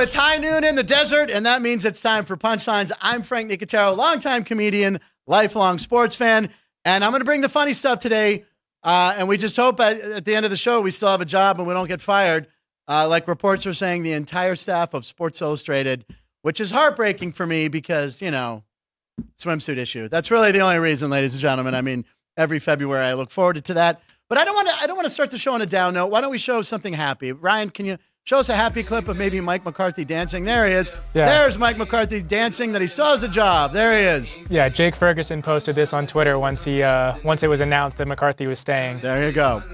it's high noon in the desert, and that means it's time for Punchlines. I'm Frank Nicotero, longtime comedian, lifelong sports fan, and I'm going to bring the funny stuff today. And we just hope at the end of the show we still have a job and we don't get fired. Like reports are saying, the entire staff of Sports Illustrated, which is heartbreaking for me because, you know, swimsuit issue. That's really the only reason, ladies and gentlemen. I mean, every February I look forward to that. But I don't want to start the show on a down note. Why don't we show something happy? Ryan, can you show us a happy clip of maybe Mike McCarthy dancing? There he is. Yeah. There's Mike McCarthy dancing that he still has a job. There he is. Yeah, Jake Ferguson posted this on Twitter once it was announced that McCarthy was staying. There you go.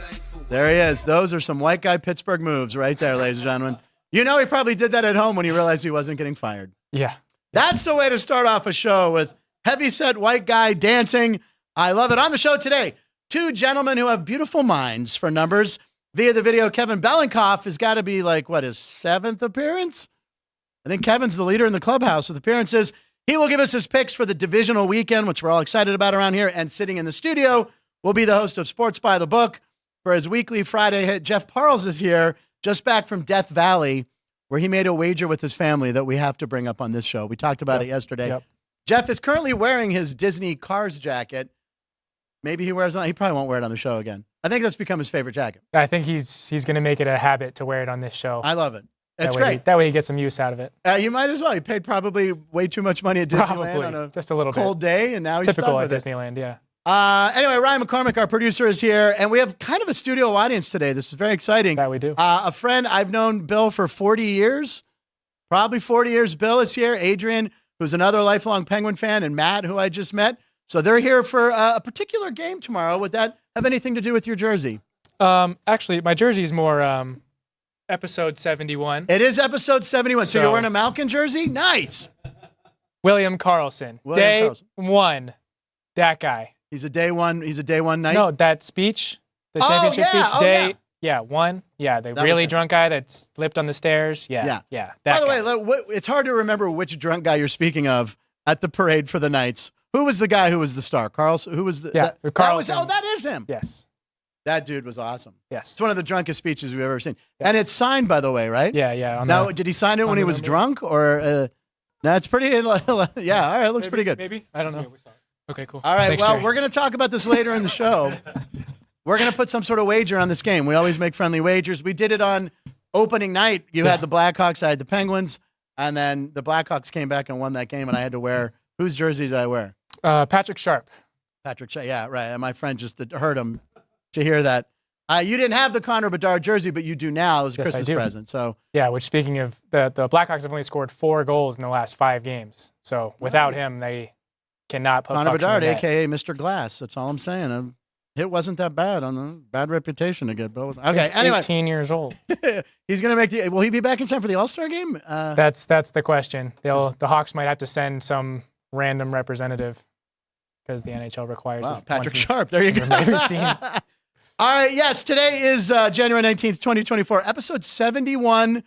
There he is. Those are some white guy Pittsburgh moves right there, ladies and gentlemen. You know he probably did that at home when he realized he wasn't getting fired. Yeah. That's the way to start off a show, with heavyset white guy dancing. I love it. On the show today, two gentlemen who have beautiful minds for numbers. Via the video, Kevin Belinkoff has got to be like, what, his 7th appearance? I think Kevin's the leader in the clubhouse with appearances. He will give us his picks for the divisional weekend, which we're all excited about around here. And sitting in the studio will be the host of Sports by the Book for his weekly Friday hit. Jeff Parles is here, just back from Death Valley, where he made a wager with his family that we have to bring up on this show. We talked about it yesterday. Yep. Jeff is currently wearing his Disney Cars jacket. Maybe he wears it on. He probably won't wear it on the show again. I think that's become his favorite jacket. I think he's going to make it a habit to wear it on this show. I love it. It's great. That way he gets some use out of it. You might as well. You paid probably way too much money at Disneyland on a just a little cold day, and now he's typical stuck with at Disneyland. Yeah. Anyway, Ryan McCormick, our producer, is here, and we have kind of a studio audience today. This is very exciting. That we do. A friend I've known Bill for 40 years, probably 40 years. Bill is here. Adrian, who's another lifelong Penguin fan, and Matt, who I just met. So they're here for a particular game tomorrow. Would that have anything to do with your jersey? Actually, my jersey is more episode 71. It is episode 71. So you're wearing a Malkin jersey? Nice. William Karlsson. Day one. That guy. He's a day one night? No, that speech. The championship speech. One. Yeah, the really drunk guy that slipped on the stairs. Yeah. By the way, it's hard to remember which drunk guy you're speaking of at the parade for the Knights. Who was the guy who was the star? Karlsson? Who was the... Karlsson. That is him. Yes. That dude was awesome. Yes. It's one of the drunkest speeches we've ever seen. Yes. And it's signed, by the way, right? Yeah. Now, did he sign it when he was drunk? Or, no, it's pretty... Yeah, all right, it looks pretty good. Maybe? I don't know. Okay, cool. All right, we're going to talk about this later in the show. We're going to put some sort of wager on this game. We always make friendly wagers. We did it on opening night. You had the Blackhawks, I had the Penguins, and then the Blackhawks came back and won that game, and I had to wear... Whose jersey did I wear? Patrick Sharp. Yeah, right. And my friend just heard him to hear that. You didn't have the Connor Bedard jersey, but you do now. It was a Christmas present. So yeah, which speaking of, the Blackhawks have only scored 4 goals in the last 5 games. So without him, they cannot put Connor pucks Bedard, in the net. a.k.a. Mr. Glass. That's all I'm saying. It wasn't that bad on the bad reputation to get. But okay, anyway. 18 years old. He's going to make will he be back in time for the All-Star game? That's the question. The Hawks might have to send some random representative because the NHL requires it. Patrick Sharp. There you go. All right. Yes. Today is January 19th, 2024, episode 71.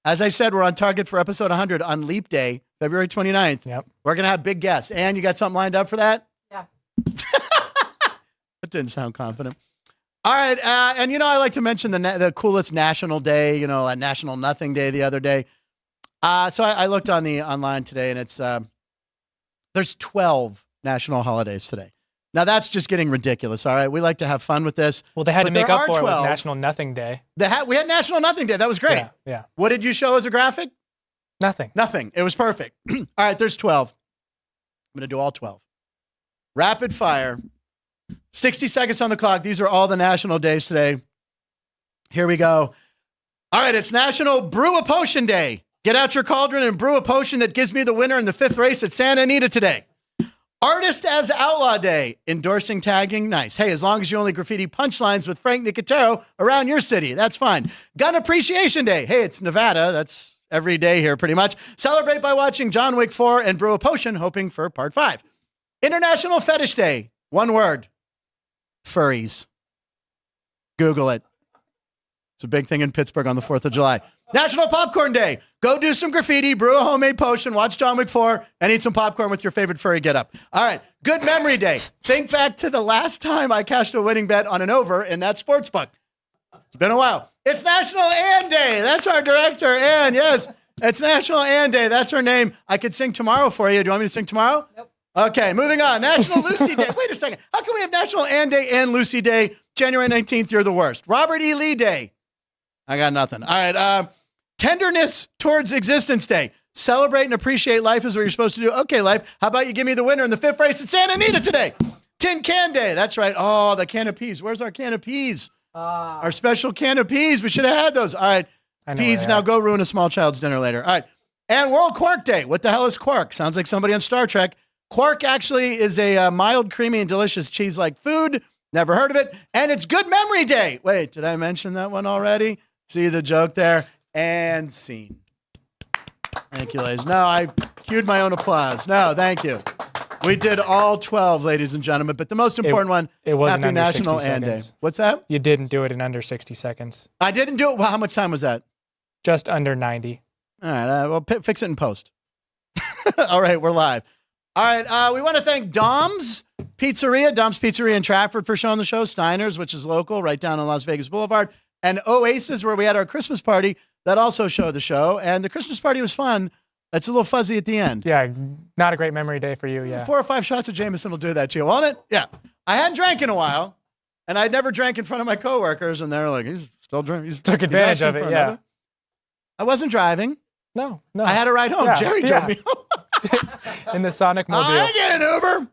As I said, we're on target for episode 100 on Leap Day, February 29th. Yep. We're going to have big guests. And you got something lined up for that? Yeah. That didn't sound confident. All right. And, I like to mention the coolest national day, a National Nothing Day the other day. So I looked on the online today, and it's there's 12 national holidays today. Now, that's just getting ridiculous, all right? We like to have fun with this. Well, they had to make up for it with National Nothing Day. We had National Nothing Day. That was great. Yeah. What did you show as a graphic? Nothing. It was perfect. All right, there's 12. I'm going to do all 12. Rapid fire. 60 seconds on the clock. These are all the national days today. Here we go. All right, it's National Brew a Potion Day. Get out your cauldron and brew a potion that gives me the winner in the 5th race at Santa Anita today. Artist as Outlaw Day. Endorsing tagging. Nice. Hey, as long as you only graffiti punchlines with Frank Nicotero around your city, that's fine. Gun Appreciation Day. Hey, it's Nevada. That's every day here pretty much. Celebrate by watching John Wick 4 and brew a potion, hoping for part 5. International Fetish Day. One word. Furries. Google it. It's a big thing in Pittsburgh on the 4th of July. National Popcorn Day. Go do some graffiti, brew a homemade potion, watch John Wick 4, and eat some popcorn with your favorite furry getup. All right. Good Memory Day. Think back to the last time I cashed a winning bet on an over in that sports book. It's been a while. It's National Ann Day. That's our director, Ann. Yes. It's National Ann Day. That's her name. I could sing tomorrow for you. Do you want me to sing tomorrow? Nope. Okay, moving on. National Lucy Day. Wait a second. How can we have National Ann Day and Lucy Day? January 19th, you're the worst. Robert E. Lee Day. I got nothing. All right. Tenderness Towards Existence Day. Celebrate and appreciate life is what you're supposed to do. Okay, life. How about you give me the winner in the 5th race at Santa Anita today? Tin Can Day. That's right. Oh, the can of peas. Where's our can of peas? Our special can of peas. We should have had those. All right. Peas, now go ruin a small child's dinner later. All right. And World Quark Day. What the hell is quark? Sounds like somebody on Star Trek. Quark actually is a mild, creamy, and delicious cheese-like food. Never heard of it. And it's Good Memory Day. Wait, did I mention that one already? See the joke there? And scene. Thank you, ladies. No, I cued my own applause. No, thank you. We did all 12, ladies and gentlemen, but the most important one, it wasn't Happy under National 60 Ann Day. seconds. What's that? You didn't do it in under 60 seconds. I didn't do it. Well, how much time was that? Just under 90. All right, well, fix it in post. All right, we're live. All right, we want to thank Dom's Pizzeria in Trafford for showing the show, Steiner's, which is local, right down on Las Vegas Boulevard, and Oasis, where we had our Christmas party, that also showed the show, and the Christmas party was fun. It's a little fuzzy at the end. Yeah, not a great memory day for you, yeah. 4 or 5 shots of Jameson will do that to you, won't it? Yeah. I hadn't drank in a while, and I'd never drank in front of my coworkers, and they're like, he's still drinking. Took advantage of it, yeah. I wasn't driving. No. I had a ride home. Yeah, Jerry drove me home. In the Sonic Mobile. I get an Uber.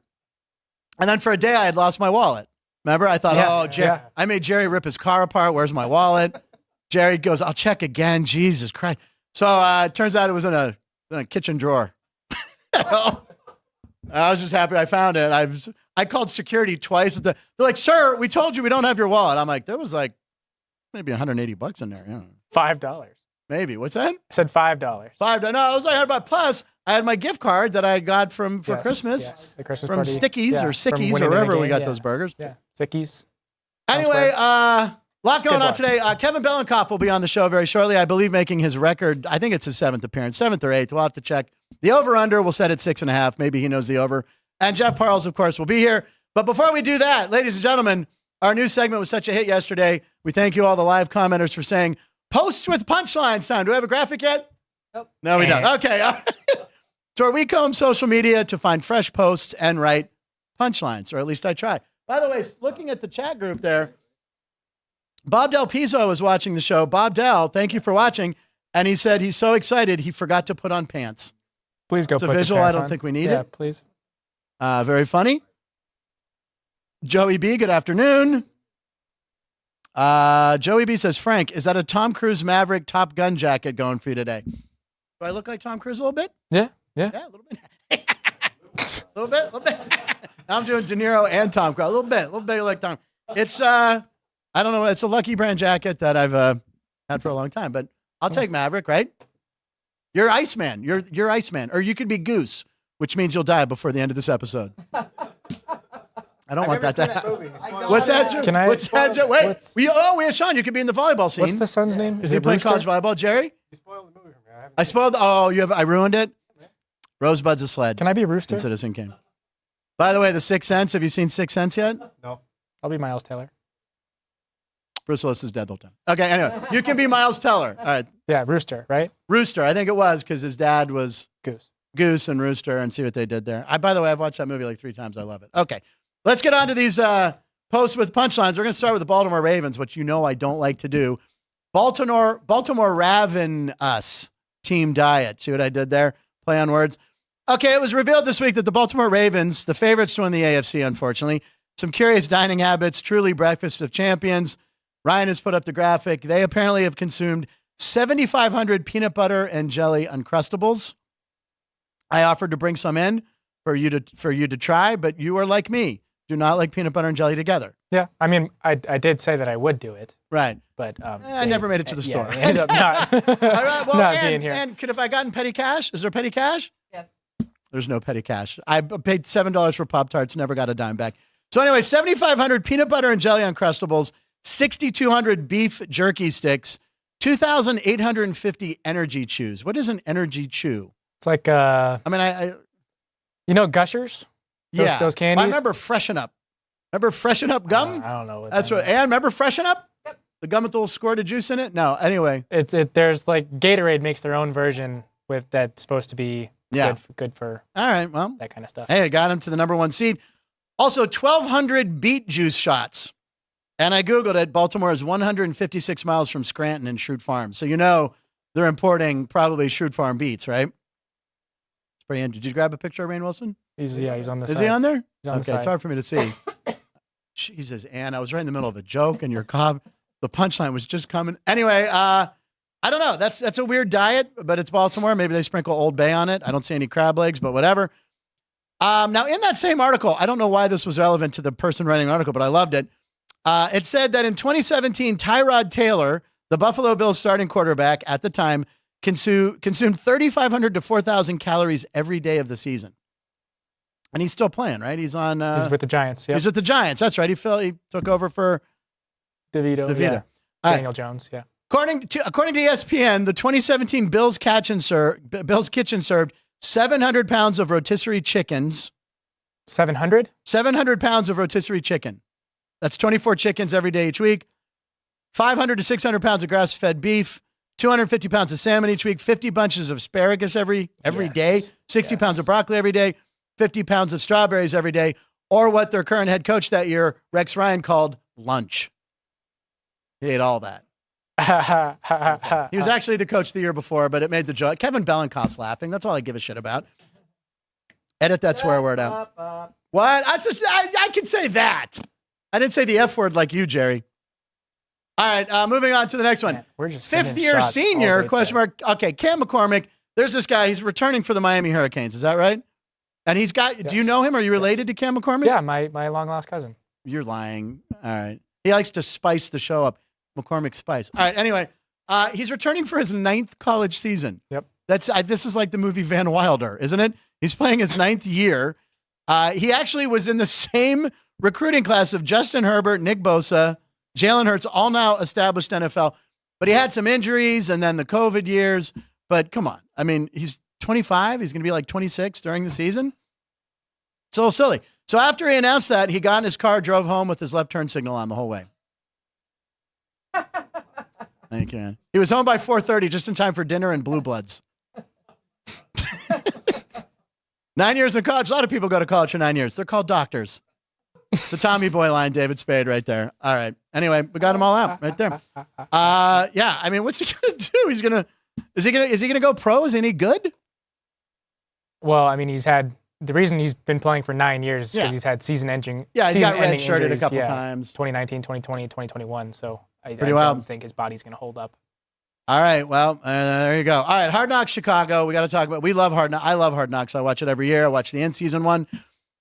And then for a day, I had lost my wallet. Remember? I thought, I made Jerry rip his car apart. Where's my wallet? Jerry goes, I'll check again. Jesus Christ. So it turns out it was in a kitchen drawer. I was just happy I found it. I called security twice. They're like, sir, we told you we don't have your wallet. I'm like, there was like maybe $180 in there. Yeah. $5. Maybe. What's that? I said $5. $5. No, I was like, but plus I had my gift card that I got for Christmas. Yes, the Christmas from party. Stickies or Sickies or wherever we got those burgers. Yeah, Sickies. Anyway, lot going on today. Kevin Belinkoff will be on the show very shortly. I believe making his record. I think it's his 7th appearance, 7th or 8th. We'll have to check. The over-under, we'll set at 6.5. Maybe he knows the over. And Jeff Parles, of course, will be here. But before we do that, ladies and gentlemen, our new segment was such a hit yesterday. We thank you all the live commenters for saying, posts with punchline sound. Do we have a graphic yet? Nope. No, we don't. Okay. So we comb social media to find fresh posts and write punchlines, or at least I try. By the way, looking at the chat group there, Bob Del Pizzo was watching the show. Bob Del, thank you for watching. And he said he's so excited he forgot to put on pants. Please go it's put a visual. some pants I don't on. think we need Yeah, it. please. Very funny. Joey B, good afternoon. Joey B says, Frank, is that a Tom Cruise Maverick Top Gun jacket going for you today? Do I look like Tom Cruise a little bit? Yeah. Yeah, a little bit. A little bit. Now I'm doing De Niro and Tom Cruise. A little bit like Tom. It's, I don't know. It's a Lucky Brand jacket that I've had for a long time, but I'll take Maverick, right? You're Iceman. You're Iceman. Or you could be Goose, which means you'll die before the end of this episode. I don't want that to happen. What's that, Joe? Can I? What's that, Joe? Wait. We have Sean. You could be in the volleyball scene. What's the son's name? Does he play college volleyball, Jerry? You spoiled the movie for me. I spoiled. I ruined it. Rosebud's a sled. Can I be Rooster? In Citizen Kane. By the way, The Sixth Sense. Have you seen Sixth Sense yet? No. I'll be Miles Taylor. Bruce Willis is dead the whole time. Okay, anyway. You can be Miles Teller. All right. Yeah, Rooster, right? Rooster. I think it was because his dad was Goose and Rooster, and see what they did there. By the way, I've watched that movie like 3 times. I love it. Okay. Let's get on to these posts with punchlines. We're going to start with the Baltimore Ravens, which you know I don't like to do. Baltimore Raven Us team diet. See what I did there? Play on words. Okay, it was revealed this week that the Baltimore Ravens, the favorites to win the AFC, unfortunately, some curious dining habits, truly breakfast of champions. Ryan has put up the graphic. They apparently have consumed 7,500 peanut butter and jelly Uncrustables. I offered to bring some in for you to try, but you are like me. Do not like peanut butter and jelly together. Yeah, I mean, I did say that I would do it. Right. But I never made it to the store. Yeah, ended up not, All right, well, not being here. And have I gotten petty cash? Is there petty cash? Yes. There's no petty cash. I paid $7 for Pop-Tarts, never got a dime back. So anyway, 7,500 peanut butter and jelly Uncrustables, 6,200 beef jerky sticks, 2,850 energy chews. What is an energy chew? It's like, I mean, I you know, Gushers? Those candies? I remember Freshen Up. Remember Freshen Up gum? I don't know. That's what. And remember Freshen Up? Yep. The gum with the little squirt of juice in it? No. Anyway. There's like Gatorade makes their own version with that's supposed to be good for all right. Well, that kind of stuff. Hey, I got him to the number 1 seed. Also, 1,200 beet juice shots. And I Googled it. Baltimore is 156 miles from Scranton and Schrute Farm. So, they're importing probably Schrute Farm beets, right? It's pretty interesting. Did you grab a picture of Rainn Wilson? He's on the side. Is he on there? He's on the side. It's hard for me to see. Jesus, Ann, I was right in the middle of a joke and your the punchline was just coming. Anyway, I don't know. That's a weird diet, but it's Baltimore. Maybe they sprinkle Old Bay on it. I don't see any crab legs, but whatever. Now, in that same article, I don't know why this was relevant to the person writing the article, but I loved it. It said that in 2017, Tyrod Taylor, the Buffalo Bills starting quarterback at the time, consumed 3,500 to 4,000 calories every day of the season. And he's still playing, right? He's on. He's with the Giants. Yep. He's with the Giants. That's right. He took over for DeVito. Yeah. Daniel Jones. Yeah. According to ESPN, the 2017 Bills Kitchen served 700 pounds of rotisserie chickens. 700? 700 pounds of rotisserie chicken. That's 24 chickens every day each week. 500 to 600 pounds of grass-fed beef. 250 pounds of salmon each week. 50 bunches of asparagus every day. 60 pounds of broccoli every day. 50 pounds of strawberries every day. Or what their current head coach that year, Rex Ryan, called lunch. He ate all that. He was actually the coach the year before, but it made the joke. Kevin Belinkoff's laughing. That's all I give a shit about. Edit that swear word out. What? I can say that. I didn't say the F word like you, Jerry. All right, moving on to the next one. Man, we're just 5th year senior, question mark. Okay, Cam McCormick. There's this guy. He's returning for the Miami Hurricanes. Is that right? And he's got, do you know him? Are you related to Cam McCormick? Yeah, my long-lost cousin. You're lying. All right. He likes to spice the show up. McCormick Spice. All right, anyway, he's returning for his 9th college season. Yep. This is like the movie Van Wilder, isn't it? He's playing his 9th year. He actually was in the same recruiting class of Justin Herbert, Nick Bosa, Jalen Hurts, all now established NFL. But he had some injuries and then the COVID years. But come on. I mean, he's 25. He's going to be like 26 during the season. It's a little silly. So after he announced that, he got in his car, drove home with his left turn signal on the whole way. Thank you, man. He was home by 4:30, just in time for dinner and Blue Bloods. 9 years in college. A lot of people go to college for 9 years. They're called doctors. It's a Tommy Boy line, David Spade right there. All right. Anyway, we got them all out right there. Yeah, I mean, what's he going to do? Is he gonna go pro? Is he any good? Well, I mean, the reason he's been playing for 9 years is because he's had season-ending Yeah, he got red-shirted a couple times. 2019, 2020, 2021. So I Pretty wild. don't think his body's going to hold up. All right, well, there you go. All right, Hard Knocks Chicago. We got to talk about. We love Hard Knocks. I love Hard Knocks. I watch it every year. I watch the in-season one.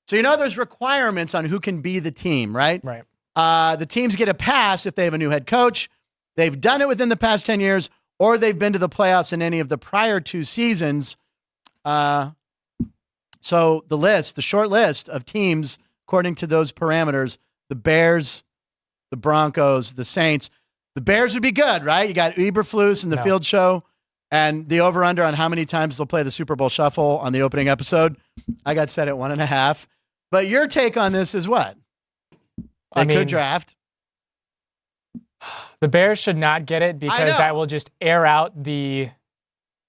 So there's requirements on who can be the team, right? Right. The teams get a pass if they have a new head coach. They've done it within the past 10 years, or they've been to the playoffs in any of the prior 2 seasons. So the short list of teams, according to those parameters, the Bears, the Broncos, the Saints. The Bears would be good, right? You got Eberflus and the Field Show, and the over-under on how many times they'll play the Super Bowl Shuffle on the opening episode. I got set at 1.5. But your take on this is what? They could draft. The Bears should not get it because that will just air out the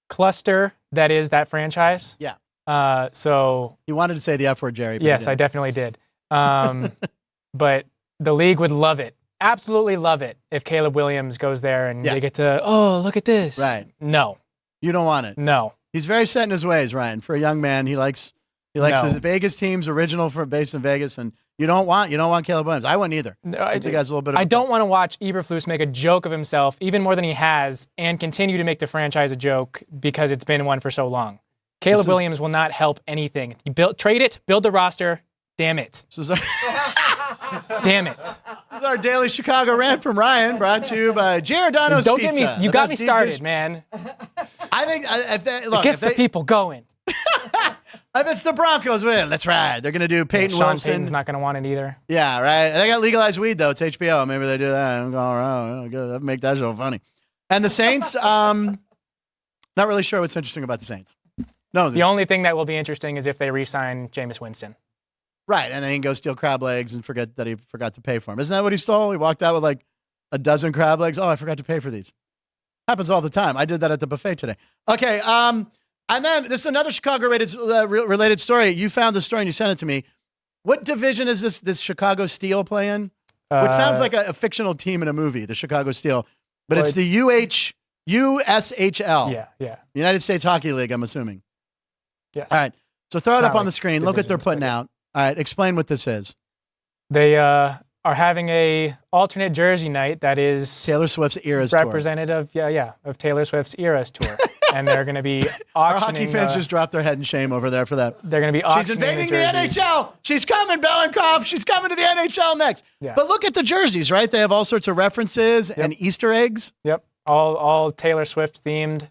cluster that is that franchise. Yeah. So you wanted to say the F word, Jerry. Yes, I definitely did. But the league would love it. Absolutely love it if Caleb Williams goes there and they get to, look at this. Right. No. You don't want it. No. He's very set in his ways, Ryan. For a young man, he likes his Vegas teams, original based in Vegas, and you don't want Caleb Williams. I wouldn't either. No, I think a little bit. I don't want to watch Eberflus make a joke of himself even more than he has, and continue to make the franchise a joke because it's been one for so long. Caleb Williams will not help anything. Trade it, build the roster. Damn it. Damn it. This is our daily Chicago rant from Ryan, brought to you by Giordano's Don't Pizza. get me. You got me started, man. I think it gets the people going. If it's the Broncos, well, let's ride. They're going to do Peyton Sean Wilson. Payton's not going to want it either. Yeah, right. They got legalized weed, though. It's HBO. Maybe they do that. I'm going around. That'd make that show funny. And the Saints, not really sure what's interesting about the Saints. No. The only thing that will be interesting is if they re-sign Jameis Winston. Right, and then he can go steal crab legs and forget that he forgot to pay for him. Isn't that what he stole? He walked out with like a dozen crab legs. Oh, I forgot to pay for these. Happens all the time. I did that at the buffet today. Okay. And then this is another Chicago related story. You found the story and you sent it to me. What division is this Chicago Steel playing? Which sounds like a fictional team in a movie, the Chicago Steel. But it's the USHL. Yeah. United States Hockey League, I'm assuming. Yes. All right. So throw it up on the screen. Look what they're divisions, putting out. All right. Explain what this is. They are having a alternate jersey night that is Taylor Swift's Eras Tour. representative, of Taylor Swift's Eras Tour. And they're going to be Our auctioning. hockey fans just dropped their head in shame over there for that. They're going to be She's auctioning invading the jerseys. NHL. She's coming, Belinkoff. She's coming to the NHL next. Yeah. But look at the jerseys, right? They have all sorts of references and Easter eggs. Yep, all Taylor Swift themed.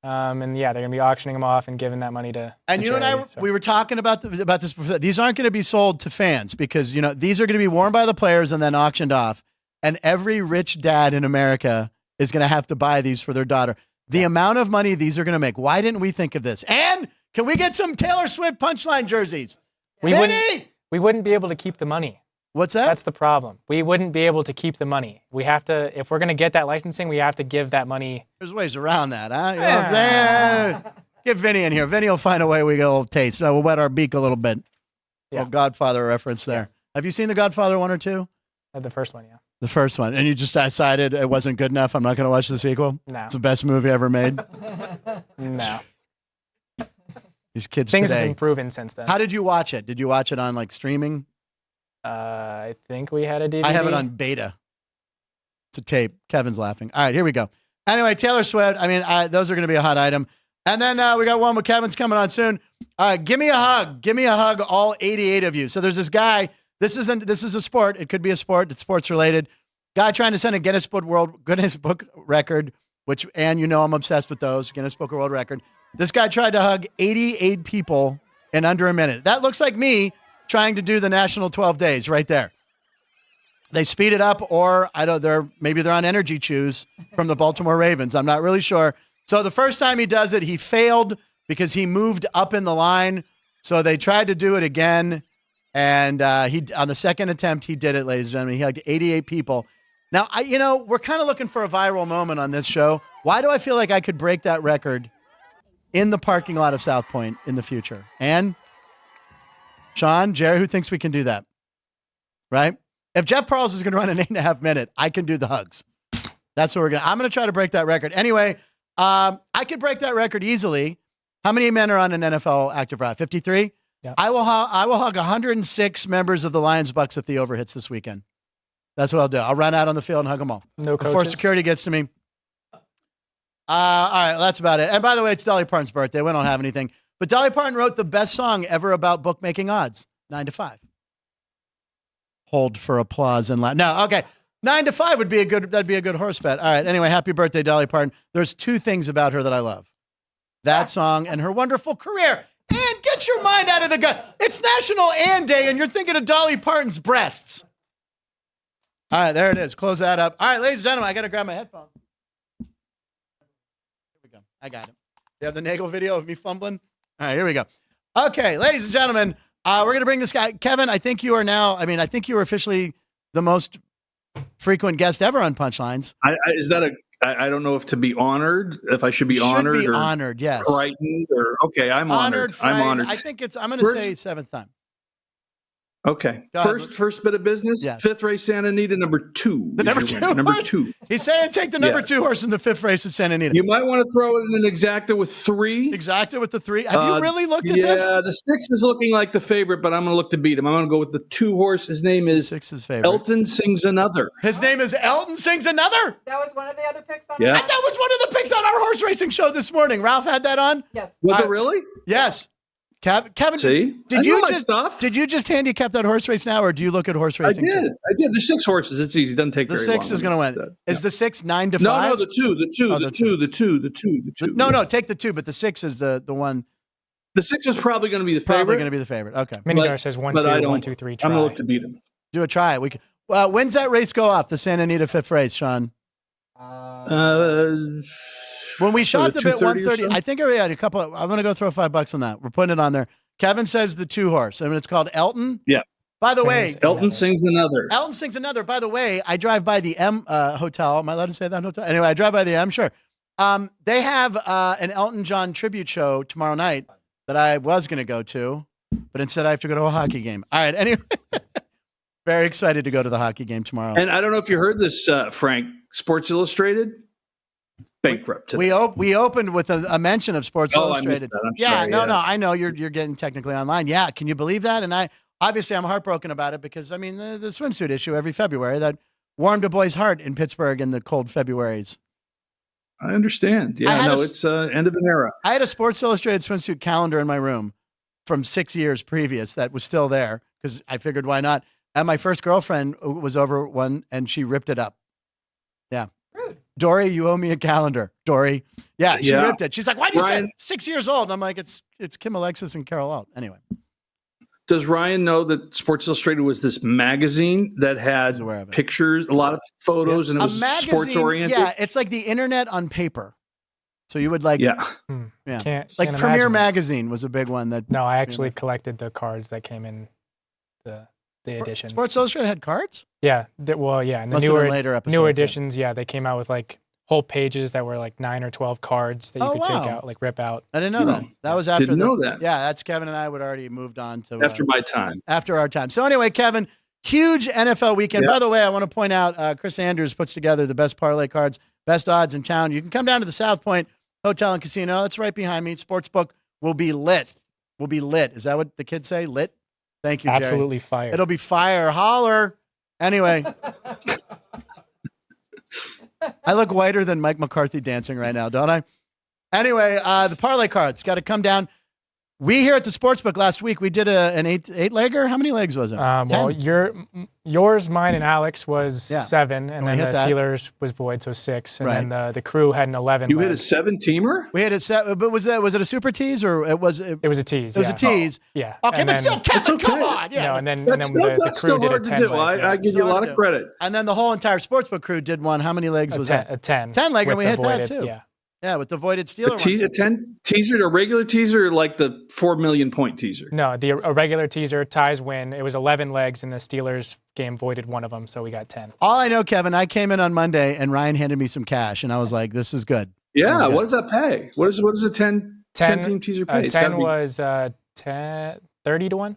And they're going to be auctioning them off and giving that money to. And you and I, we were talking about this before. These aren't going to be sold to fans because, these are going to be worn by the players and then auctioned off. And every rich dad in America is going to have to buy these for their daughter. The amount of money these are going to make. Why didn't we think of this? And can we get some Taylor Swift punchline jerseys? We wouldn't be able to keep the money. What's that? That's the problem. We wouldn't be able to keep the money. We have to, if we're going to get that licensing, we have to give that money. There's ways around that, huh? You know what I'm saying? Get Vinny in here. Vinny will find a way we get a little taste. So we'll wet our beak a little bit. Yeah. Little Godfather reference there. Have you seen The Godfather 1 or 2? The first one, yeah. The first one. And you just decided it wasn't good enough. I'm not going to watch the sequel? No. It's the best movie ever made. No. These kids Things today. have been proven since then. How did you watch it? Did you watch it on like streaming? I think we had a DVD. I have it on beta. It's a tape. Kevin's laughing. All right, here we go. Anyway, Taylor Swift. I mean, those are going to be a hot item. And then we got one with Kevin's coming on soon. Give me a hug. Give me a hug, all 88 of you. So there's this guy. This is a sport. It could be a sport. It's sports related. Guy trying to send a Guinness Book record, which, and I'm obsessed with those. Guinness Book World Record. This guy tried to hug 88 people in under a minute. That looks like me trying to do the national 12 days right there. They speed it up, or maybe they're on energy chews from the Baltimore Ravens. I'm not really sure. So the first time he does it, he failed because he moved up in the line. So they tried to do it again. And on the second attempt, he did it, ladies and gentlemen. He hugged 88 people. Now, we're kind of looking for a viral moment on this show. Why do I feel like I could break that record in the parking lot of South Point in the future? And Sean, Jerry, who thinks we can do that? Right? If Jeff Parles is going to run an 8.5 minute, I can do the hugs. That's what I'm going to try to break that record. Anyway, I could break that record easily. How many men are on an NFL active roster? 53? Yeah. I will hug 106 members of the Lions Bucks if the over hits this weekend. That's what I'll do. I'll run out on the field and hug them all. No coaches. Before security gets to me. All right, that's about it. And by the way, it's Dolly Parton's birthday. We don't have anything. But Dolly Parton wrote the best song ever about bookmaking odds, 9 to 5. Hold for applause and laugh. No, okay. 9 to 5 that'd be a good horse bet. All right. Anyway, happy birthday, Dolly Parton. There's two things about her that I love. That song and her wonderful career. And get your mind out of the gut. It's National Ann Day, and you're thinking of Dolly Parton's breasts. All right, there it is. Close that up. All right, ladies and gentlemen, I got to grab my headphones. Here we go. I got it. You have the Nagel video of me fumbling? All right, here we go. Okay, ladies and gentlemen, we're going to bring this guy. Kevin, I think you are officially the most frequent guest ever on Punchlines. I don't know if to be honored, if I should be honored. Should be honored, yes. Frightened or, okay, I'm honored. I'm honored. I think I'm going to say seventh time. Okay. First bit of business. Yes. Fifth race, Santa Anita, number 2. The number 2 Number horse? 2. He's saying take the number 2 horse in the 5th race at Santa Anita. You might want to throw it in an exacta with 3. Exacta with the 3. Have you really looked at this? Yeah, the 6 is looking like the favorite, but I'm going to look to beat him. I'm going to go with the 2 horse. His name is 6 is favorite. Elton Sings Another. His name is Elton Sings Another? That was one of the other picks on Yeah. That was one of the picks on our horse racing show this morning. Ralph had that on? Yes. Was it really? Yes. Kevin, See? did you just handicap that horse race now, or do you look at horse racing? I did. There's 6 horses. It's easy. It doesn't take The very long. 6 is going to win. Is the 6 9 to 5? No, the 2. No, take the 2, but the 6 is the one. The 6 is probably going to be the favorite. Probably going to be the favorite. Okay. Minidar says 1, 2, 1, 2, 3, try. I'm going to look to beat him. Do a try. When's that race go off? The Santa Anita 5th race, Sean? When we shot the bit 1:30, I think I already had a couple. I'm going to go throw $5 on that. We're putting it on there. Kevin says the 2 horse. I mean, it's called Elton. Yeah. By the way, Sings Elton another. sings another. Elton sings another. By the way, I drive by the M hotel. Am I allowed to say that hotel? Anyway, I drive by the M. Sure. They have an Elton John tribute show tomorrow night that I was going to go to, but instead I have to go to a hockey game. All right. Anyway, very excited to go to the hockey game tomorrow. And I don't know if you heard this, Frank. Sports Illustrated bankrupt today. We opened with a mention of Sports Oh, I missed Illustrated. that. I'm Yeah, sorry, no, yeah. no, I know you're getting technically online. Yeah, can you believe that? And obviously I'm heartbroken about it because I mean the swimsuit issue every February that warmed a boy's heart in Pittsburgh in the cold Februarys. I understand. Yeah, no, it's end of an era. I had a Sports Illustrated swimsuit calendar in my room from 6 years previous that was still there because I figured why not. And my first girlfriend was over one and she ripped it up. Yeah. Dory, you owe me a calendar. Dory. Yeah, she ripped it. She's like, why'd you say 6 years old? And I'm like, it's Kim Alexis and Carol Alt. Anyway. Does Ryan know that Sports Illustrated was this magazine that had pictures, a lot of photos, and it was sports oriented? Yeah, it's like the internet on paper. So you would like, Can't Premier imagine. Magazine was a big one that. No, I actually collected the cards that came in the editions. Sports Illustrated had cards? Yeah. And the Must have been later episodes, newer editions, they came out with like whole pages that were like 9 or 12 cards that you could take out, like rip out. I didn't know that. That was after Didn't know that. Yeah, that's Kevin and I would already moved on to After my time. After our time. So anyway, Kevin, huge NFL weekend. By the way, I want to point out Chris Andrews puts together the best parlay cards, best odds in town. You can come down to the South Point Hotel and Casino. That's right behind me. Sportsbook will be lit. Will be lit. Is that what the kids say? Lit? Thank you, Jerry. Absolutely fire. It'll be fire. Holler. Anyway. I look whiter than Mike McCarthy dancing right now, don't I? Anyway, the parlay cards got to come down. We here at the Sportsbook last week, we did an eight-legger. How many legs was it? Well, yours, mine, and Alex was 7, and then the hit that. Steelers was void, so 6, and then the crew had an 11. You hit a 7-teamer? We had a but was it a super tease or it was? It was a tease. It was a tease. Yeah. Okay, And but then- still, Kevin, okay. come on. Yeah. No, and then That's the still crew did a hard to 10 do. leg. I give you a lot of credit. And then the whole entire Sportsbook crew did one. How many legs was that? A 10. 10 leg, and we with hit the that voided, too. Yeah. Yeah, with the voided Steeler one. A 10 teaser, a regular teaser, or like the 4 million point teaser? No, a regular teaser, ties win. It was 11 legs, and the Steelers game voided one of them, so we got 10. All I know, Kevin, I came in on Monday and Ryan handed me some cash, and I was like, "This is good." Yeah, what does that pay? What does a 10 team teaser pay? 10 was 30 to 1.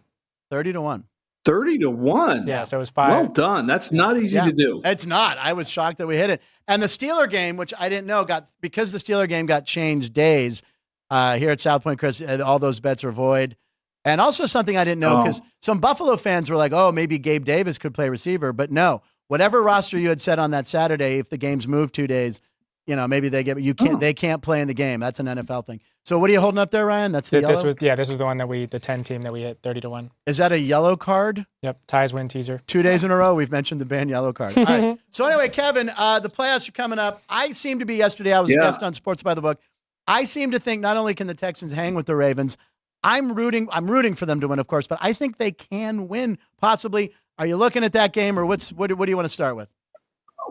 30 to 1. 30 to 1. Yeah, so it was 5. Well done. That's not easy to do. It's not. I was shocked that we hit it. And the Steeler game, which I didn't know, because the Steeler game got changed days here at South Point, Chris, all those bets were void. And also something I didn't know, because some Buffalo fans were like, oh, maybe Gabe Davis could play receiver. But no, whatever roster you had set on that Saturday, if the game's moved 2 days, maybe they can't play in the game. That's an NFL thing. So what are you holding up there, Ryan? That's the yellow? This was the one the 10 team that we hit 30 to 1. Is that a yellow card? Yep, ties win teaser. 2 days in a row, we've mentioned the banned yellow card. All right. So anyway, Kevin, the playoffs are coming up. I seem to be yesterday. I was a guest on Sports by the Book. I seem to think not only can the Texans hang with the Ravens, I'm rooting for them to win, of course, but I think they can win possibly. Are you looking at that game, or what do you want to start with?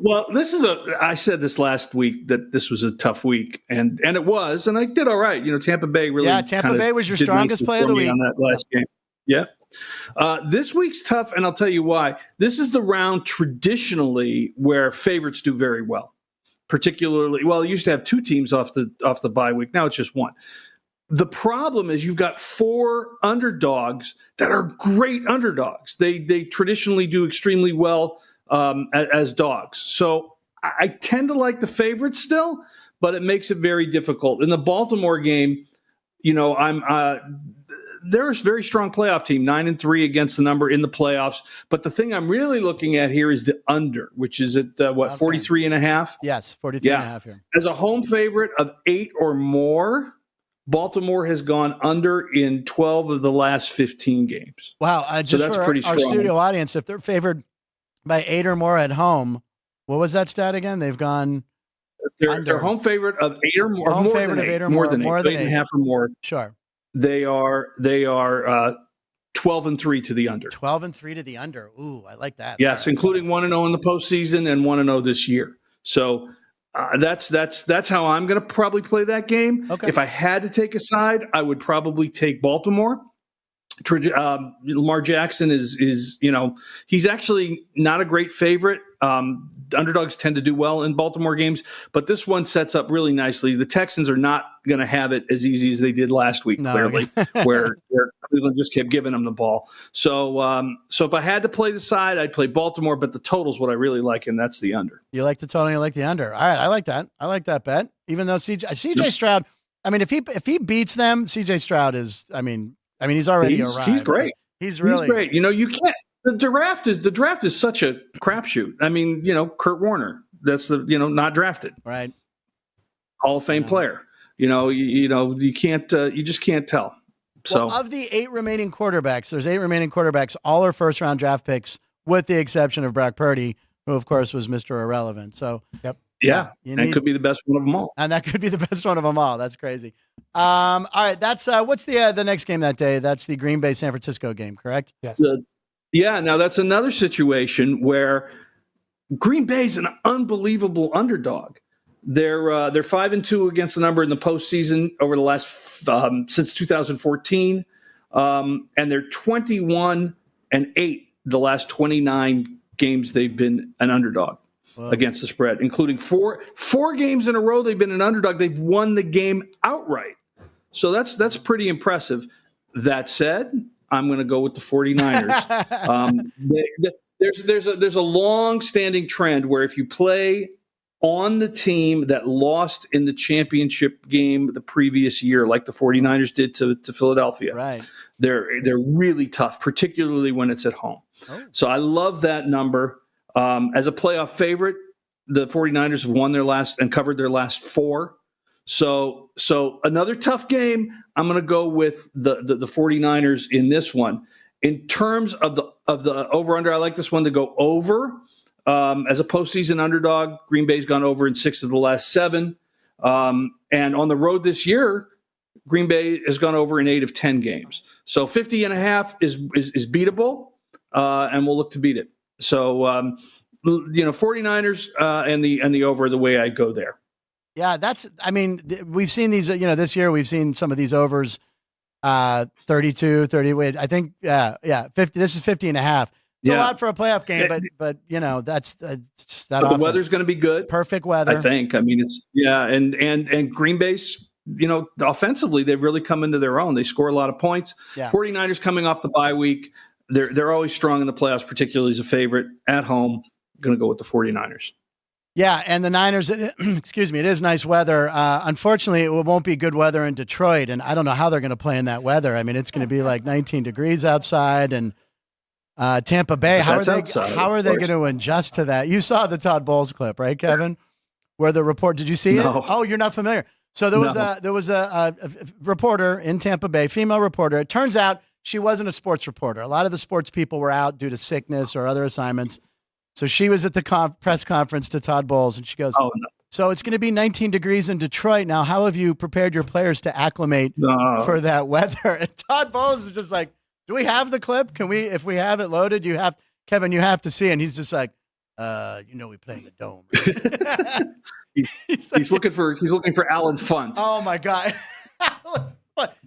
Well, I said this last week that this was a tough week, and it was, and I did all right. Tampa Bay really. Yeah, Tampa Bay was your strongest play of the week on that last game. Yeah. This week's tough, and I'll tell you why. This is the round traditionally where favorites do very well. Particularly, it used to have 2 teams off the bye week. Now it's just 1. The problem is you've got 4 underdogs that are great underdogs. They traditionally do extremely well as dogs. So I tend to like the favorites still, but it makes it very difficult. In the Baltimore game, they're a very strong playoff team, 9-3 against the number in the playoffs. But the thing I'm really looking at here is the under, which is at 43.5? Yes, 43.5 here. As a home favorite of 8 or more, Baltimore has gone under in 12 of the last 15 games. Wow. Just so that's for pretty our strong. studio audience, if they're favored by 8 or more at home, what was that stat again? They've gone They're home favorite of 8 or more. Home more favorite than of 8 or more more. than 8. More than 8.5 or more. Sure. They are 12-3 to the under. 12-3 to the under. Ooh, I like that. Yes, including 1-0 in the postseason and 1-0 this year. So that's how I'm going to probably play that game. Okay. If I had to take a side, I would probably take Baltimore. Lamar Jackson is he's actually not a great favorite. Underdogs tend to do well in Baltimore games, but this one sets up really nicely. The Texans are not going to have it as easy as they did last week, clearly, where Cleveland just kept giving them the ball. So if I had to play the side, I'd play Baltimore, but the total's what I really like, and that's the under. You like the total, you like the under. All right, I like that. I like that bet. Even though CJ Stroud, I mean, if he beats them, CJ Stroud is, I mean, he's already arrived. He's great. He's great. You can't. The draft is such a crapshoot. I mean, Kurt Warner, that's not drafted. Right. Hall of Fame player. You can't. You just can't tell. So of the 8 remaining quarterbacks, there's 8 remaining quarterbacks. All are first round draft picks, with the exception of Brock Purdy, who of course was Mr. Irrelevant. So yep. Yeah, that could be the best one of them all. And that could be the best one of them all. That's crazy. All right, that's what's the next game that day? That's the Green Bay San Francisco game, correct? Yes. Yeah. Now that's another situation where Green Bay's an unbelievable underdog. They're 5-2 against the number in the postseason over the last since 2014, and they're 21-8 the last 29 games they've been an underdog. Whoa. Against the spread, including four games in a row they've been an underdog. They've won the game outright. So that's pretty impressive. That said, I'm going to go with the 49ers. There's a long-standing trend where if you play on the team that lost in the championship game the previous year, like the 49ers did to Philadelphia, right, they're really tough, particularly when it's at home. Oh. So I love that number. As a playoff favorite, the 49ers have won their last and covered their last 4. So another tough game. I'm going to go with the 49ers in this one. In terms of the over-under, I like this one to go over. As a postseason underdog, Green Bay's gone over in 6 of the last 7. And on the road this year, Green Bay has gone over in 8 of 10 games. So 50.5 is beatable, and we'll look to beat it. So, 49ers and the over the way I go there. Yeah, we've seen these, this year we've seen some of these overs, 32, 30. I think, 50. This is 50.5. It's a lot for a playoff game, but that's that. The weather's going to be good. Perfect weather. I think. I mean, and Green Bay's, offensively, they've really come into their own. They score a lot of points. Yeah. 49ers coming off the bye week. They're always strong in the playoffs, particularly as a favorite at home. Going to go with the 49ers. Yeah, and the Niners, excuse me, it is nice weather. Unfortunately, it won't be good weather in Detroit, and I don't know how they're going to play in that weather. I mean, it's going to be like 19 degrees outside, and Tampa Bay, how are they going to adjust to that? You saw the Todd Bowles clip, right, Kevin? Where the report, did you see it? Oh, you're not familiar. So there was a reporter in Tampa Bay, female reporter. It turns out she wasn't a sports reporter. A lot of the sports people were out due to sickness or other assignments. So she was at the press conference to Todd Bowles, and she goes, "Oh, no. So it's going to be 19 degrees in Detroit. Now, how have you prepared your players to acclimate for that weather?" And Todd Bowles is just like, "Do we have the clip? If we have it loaded, Kevin, you have to see." And he's just like, we play in the dome. Right? he's looking for Alan Funt. Oh my God.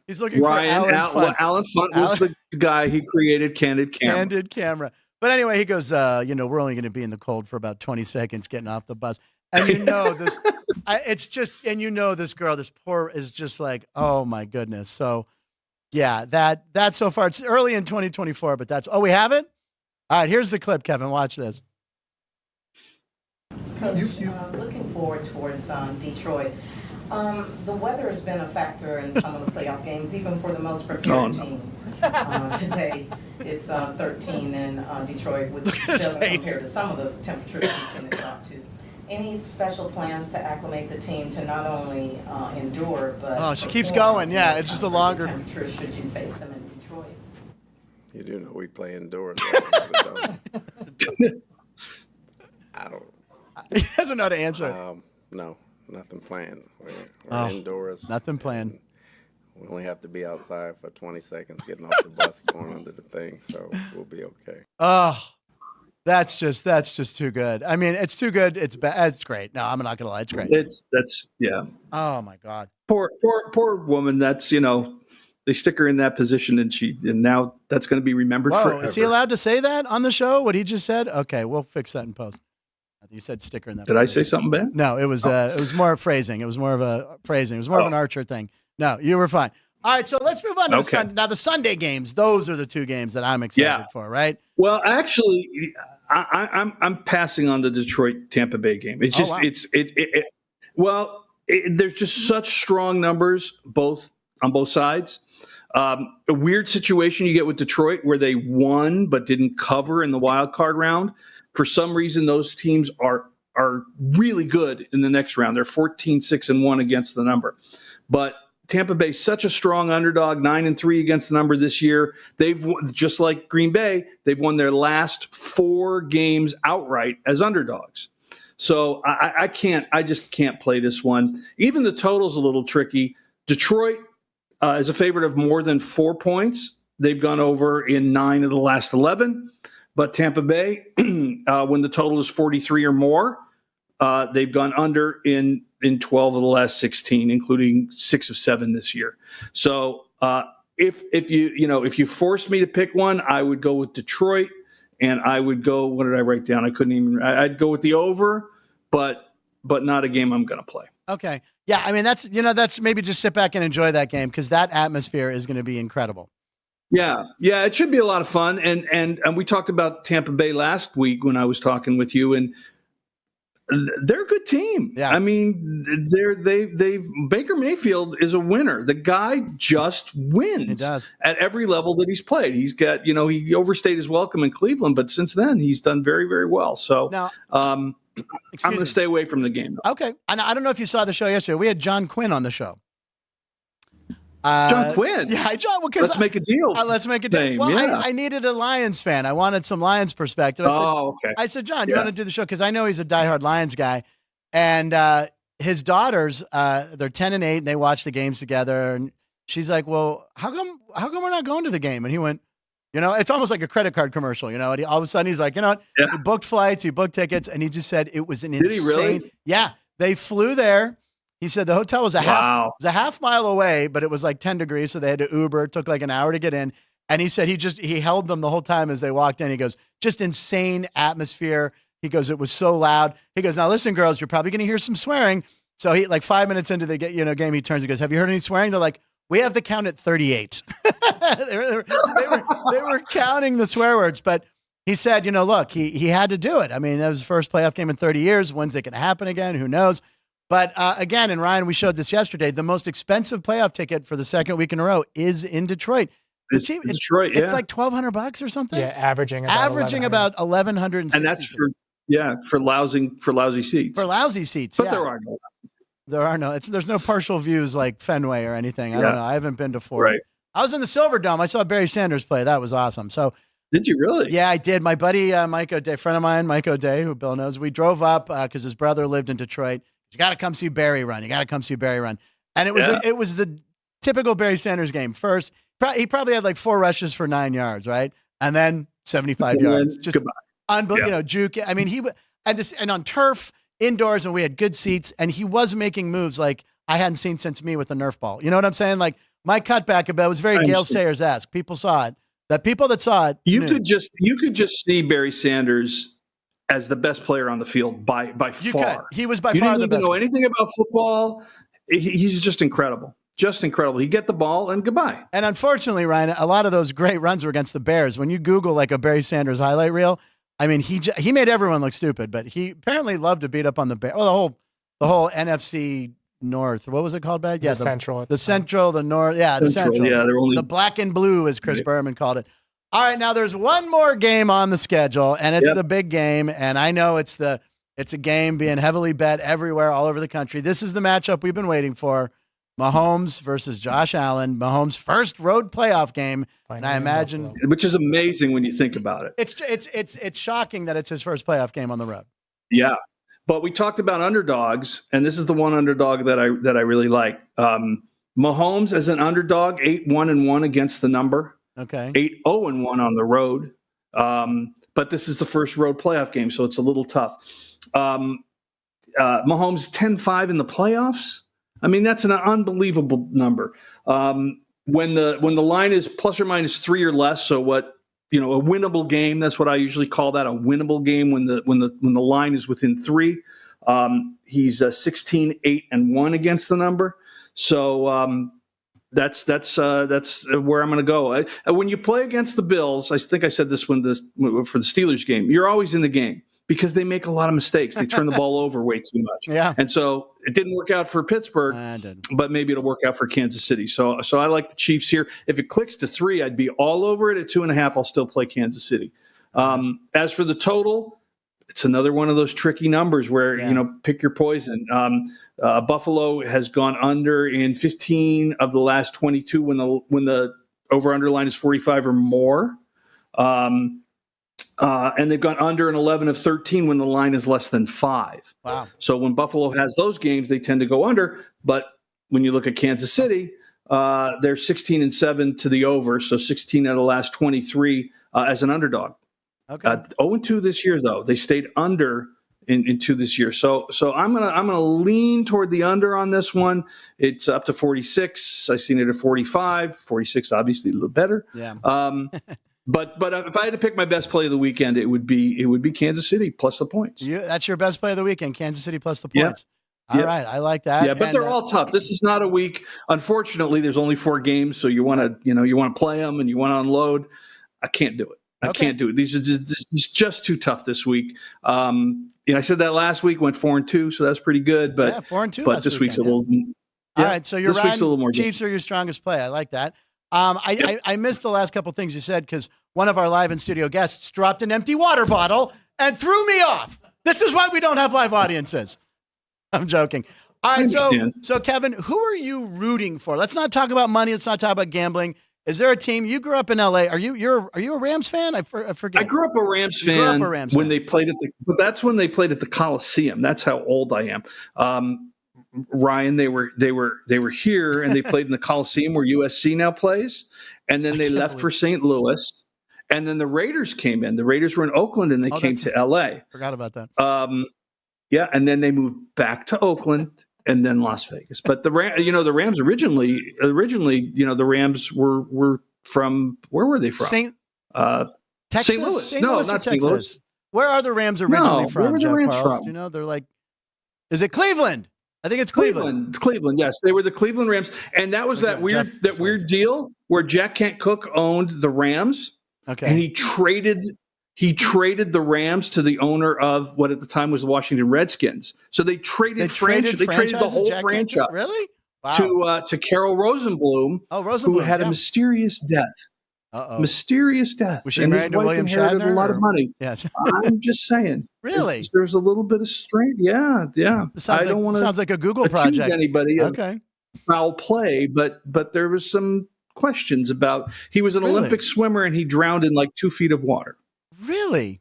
He's looking Ryan, for Alan Funt. Alan Funt was the guy he created Candid Camera. Candid Camera. But anyway, he goes, we're only going to be in the cold for about 20 seconds getting off the bus. And this, this girl, this poor is just like, oh my goodness. So yeah, that's so far. It's early in 2024, but we have it? All right, here's the clip, Kevin. Watch this. Coach, looking forward towards Detroit. The weather has been a factor in some of the playoff games, even for the most prepared teams. Today, it's 13 in Detroit, which doesn't compare to some of the temperatures we've seen it drop to. Any special plans to acclimate the team to not only endure, but she keeps going. Yeah, it's just a longer temperatures should you face them in Detroit? You do know we play indoors. I don't. He doesn't know how to answer. No, nothing planned. We're indoors. Nothing planned. We only have to be outside for 20 seconds, getting off the bus, going under the thing, so we'll be okay. Oh, that's just too good. I mean, it's too good. It's bad. It's great. No, I'm not gonna lie. It's great. That's yeah. Oh my God. Poor woman. That's They stick her in that position, and now that's going to be remembered forever. Is he allowed to say that on the show? What he just said? Okay, we'll fix that in post. You said sticker in that. Did position. I say something bad? No, it was more phrasing. It was more of a phrasing. It was more of an Archer thing. No, you were fine. All right, so let's move on to the Sunday. Now the Sunday games. Those are the two games that I'm excited for. Right? Well, actually, I'm passing on the Detroit Tampa Bay game. It's just there's just such strong numbers on both sides. A weird situation you get with Detroit where they won but didn't cover in the wild card round. For some reason, those teams are really good in the next round. They're 14-6-1 against the number. But Tampa Bay's such a strong underdog, 9-3 against the number this year. They've, just like Green Bay, they've won their last 4 games outright as underdogs. So I just can't play this one. Even the total's a little tricky. Detroit is a favorite of more than 4 points. They've gone over in 9 of the last 11. But Tampa Bay, when the total is 43 or more, they've gone under in 12 of the last 16, including 6 of 7 this year. So if you forced me to pick one, I would go with Detroit, and I would go. What did I write down? I'd go with the over, but not a game I'm going to play. Okay, yeah. I mean, that's maybe just sit back and enjoy that game because that atmosphere is going to be incredible. Yeah, it should be a lot of fun. And we talked about Tampa Bay last week when I was talking with you, and they're a good team. Yeah. I mean, Baker Mayfield is a winner. The guy just wins. He does. At every level that he's played. He's got, he overstayed his welcome in Cleveland, but since then he's done very, very well. So now, I'm going to stay away from the game. Okay. And I don't know if you saw the show yesterday. We had John Quinn on the show. John Quinn. Yeah, John. Well, let's make a deal. Let's make a deal. Well, yeah. I needed a Lions fan. I wanted some Lions perspective. I said, John, you want to do the show? Because I know he's a diehard Lions guy. And his daughters, they're 10 and 8, and they watch the games together. And she's like, well, how come we're not going to the game? And he went, it's almost like a credit card commercial, And all of a sudden he's like, he booked flights, he booked tickets, and he just said it was an insane. Did he really? Yeah, they flew there. He said the hotel was a half mile away, but it was like 10 degrees, so they had to Uber. It took like an hour to get in. And he said he held them the whole time as they walked in. He goes, just insane atmosphere. He goes, it was so loud. He goes, now listen, girls, you're probably going to hear some swearing. So he, like 5 minutes into the game, he turns and goes, have you heard any swearing? They're like, we have the count at 38. they were counting the swear words, but he said, look, he had to do it. I mean, that was his first playoff game in 30 years. When's it going to happen again? Who knows? But again, and Ryan, we showed this yesterday, the most expensive playoff ticket for the second week in a row is in Detroit. Detroit, it's like $1,200 or something. Yeah, averaging about $1,160. And that's for lousy seats. For lousy seats, but there are no. There's no partial views like Fenway or anything. I don't know. I haven't been to Ford. Right. I was in the Silver Dome. I saw Barry Sanders play. That was awesome. So. Did you really? Yeah, I did. My buddy Mike O'Day, friend of mine, Mike O'Day, who Bill knows, we drove up because his brother lived in Detroit. You got to come see Barry run. And it was the typical Barry Sanders game. First, he probably had like 4 rushes for 9 yards, right? And then 75 yards. Just unbelievable, juke. I mean, and on turf, indoors, and we had good seats, and he was making moves like I hadn't seen since me with the Nerf ball. You know what I'm saying? Like my cutback, it was very Gale Sayers-esque. People saw it. The people that saw it, you could just see Barry Sanders as the best player on the field by far. He was by far the best. You didn't know anything about football. He's just incredible. Just incredible. He'd get the ball and goodbye. And unfortunately, Ryan, a lot of those great runs were against the Bears. When you Google like a Barry Sanders highlight reel, I mean, he made everyone look stupid, but he apparently loved to beat up on the Bears. Well, the whole NFC North. What was it called, Bad? Yeah, the Central. The Central, the North. Yeah, the Central. Yeah, the black and blue, as Chris Berman called it. All right, now there's one more game on the schedule, and it's the big game. And I know it's a game being heavily bet everywhere, all over the country. This is the matchup we've been waiting for: Mahomes versus Josh Allen. Mahomes' first road playoff game, and I imagine, which is amazing when you think about it. It's shocking that it's his first playoff game on the road. Yeah, but we talked about underdogs, and this is the one underdog that I really like. Mahomes as an underdog, 8-1-1 against the number. Okay. 8-0-1 on the road. But this is the first road playoff game, so it's a little tough. Mahomes 10-5 in the playoffs. I mean, that's an unbelievable number. when the line is plus or minus 3 or less, so what, a winnable game, that's what I usually call that, a winnable game when the line is within 3. He's 16-8-1 against the number. So that's where I'm going to go. When you play against the Bills, I think I said this for the Steelers game, you're always in the game because they make a lot of mistakes. They turn the ball over way too much. Yeah. And so it didn't work out for Pittsburgh, but maybe it'll work out for Kansas City. So I like the Chiefs here. If it clicks to 3, I'd be all over it. At 2.5, I'll still play Kansas City. As for the total, it's another one of those tricky numbers where, pick your poison. Buffalo has gone under in 15 of the last 22 when the over-under line is 45 or more. And they've gone under in 11 of 13 when the line is less than 5. Wow. So when Buffalo has those games, they tend to go under. But when you look at Kansas City, they're 16-7 to the over, so 16 out of the last 23 as an underdog. Okay. 0-2 this year, though. They stayed under in 2 this year. So I'm gonna lean toward the under on this one. It's up to 46. I've seen it at 45. 46, obviously, a little better. Yeah. But if I had to pick my best play of the weekend, it would be Kansas City plus the points. That's your best play of the weekend, Kansas City plus the points. Yeah. All right, I like that. Yeah, but they're all tough. This is not a week. Unfortunately, there's only 4 games, so you want to play them and you want to unload. I can't do it. I can't do it. This is just too tough this week. I said that last week, went 4-2, so that's pretty good. But 4-2. But this week's a little. All right, so you're this week's a little more. Chiefs are your strongest play. I like that. I missed the last couple things you said because one of our live in studio guests dropped an empty water bottle and threw me off. This is why we don't have live audiences. I'm joking. All right, so Kevin, who are you rooting for? Let's not talk about money. Let's not talk about gambling. Is there a team? You grew up in LA. Are you a Rams fan? I forget. I grew up a Rams fan when they played but that's when they played at the Coliseum. That's how old I am. Ryan, they were here and they played in the Coliseum where USC now plays, and then they left for St. Louis, and then the Raiders came in. The Raiders were in Oakland and they came to LA. Forgot about that. And then they moved back to Oakland and then Las Vegas. But the Rams originally, the Rams were from, where were they from? Texas? St. Louis. St. No, Louis not Texas. St. Louis. Where are the Rams originally from? Where were the Rams from? You know, they're like, is it Cleveland? I think it's Cleveland. Cleveland, yes. They were the Cleveland Rams. And that was that weird deal where Jack Kent Cooke owned the Rams. Okay. And he traded the Rams to the owner of what at the time was the Washington Redskins. So they traded the whole franchise. Really? Wow. To Carol Rosenblum, who had a mysterious death. Mysterious death. Was she married to William Shatner? A lot of money. Yes. I'm just saying. Really? There's a little bit of strain. Yeah. Sounds like a Google project. Anybody okay. Foul play, but there was some questions about. He was an Olympic swimmer and he drowned in like 2 feet of water. Really?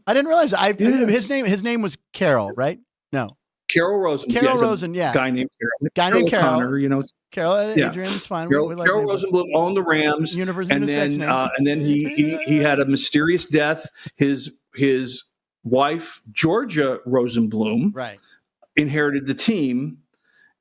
I didn't realize. His name was Carol, right? No. Carol Rosen. Carol Rosen, yeah. Guy named Carol. Carol. Carol, Adrian, it's fine. Carol Rosenblum owned the Rams, and then he had a mysterious death. His wife Georgia Rosenblum inherited the team,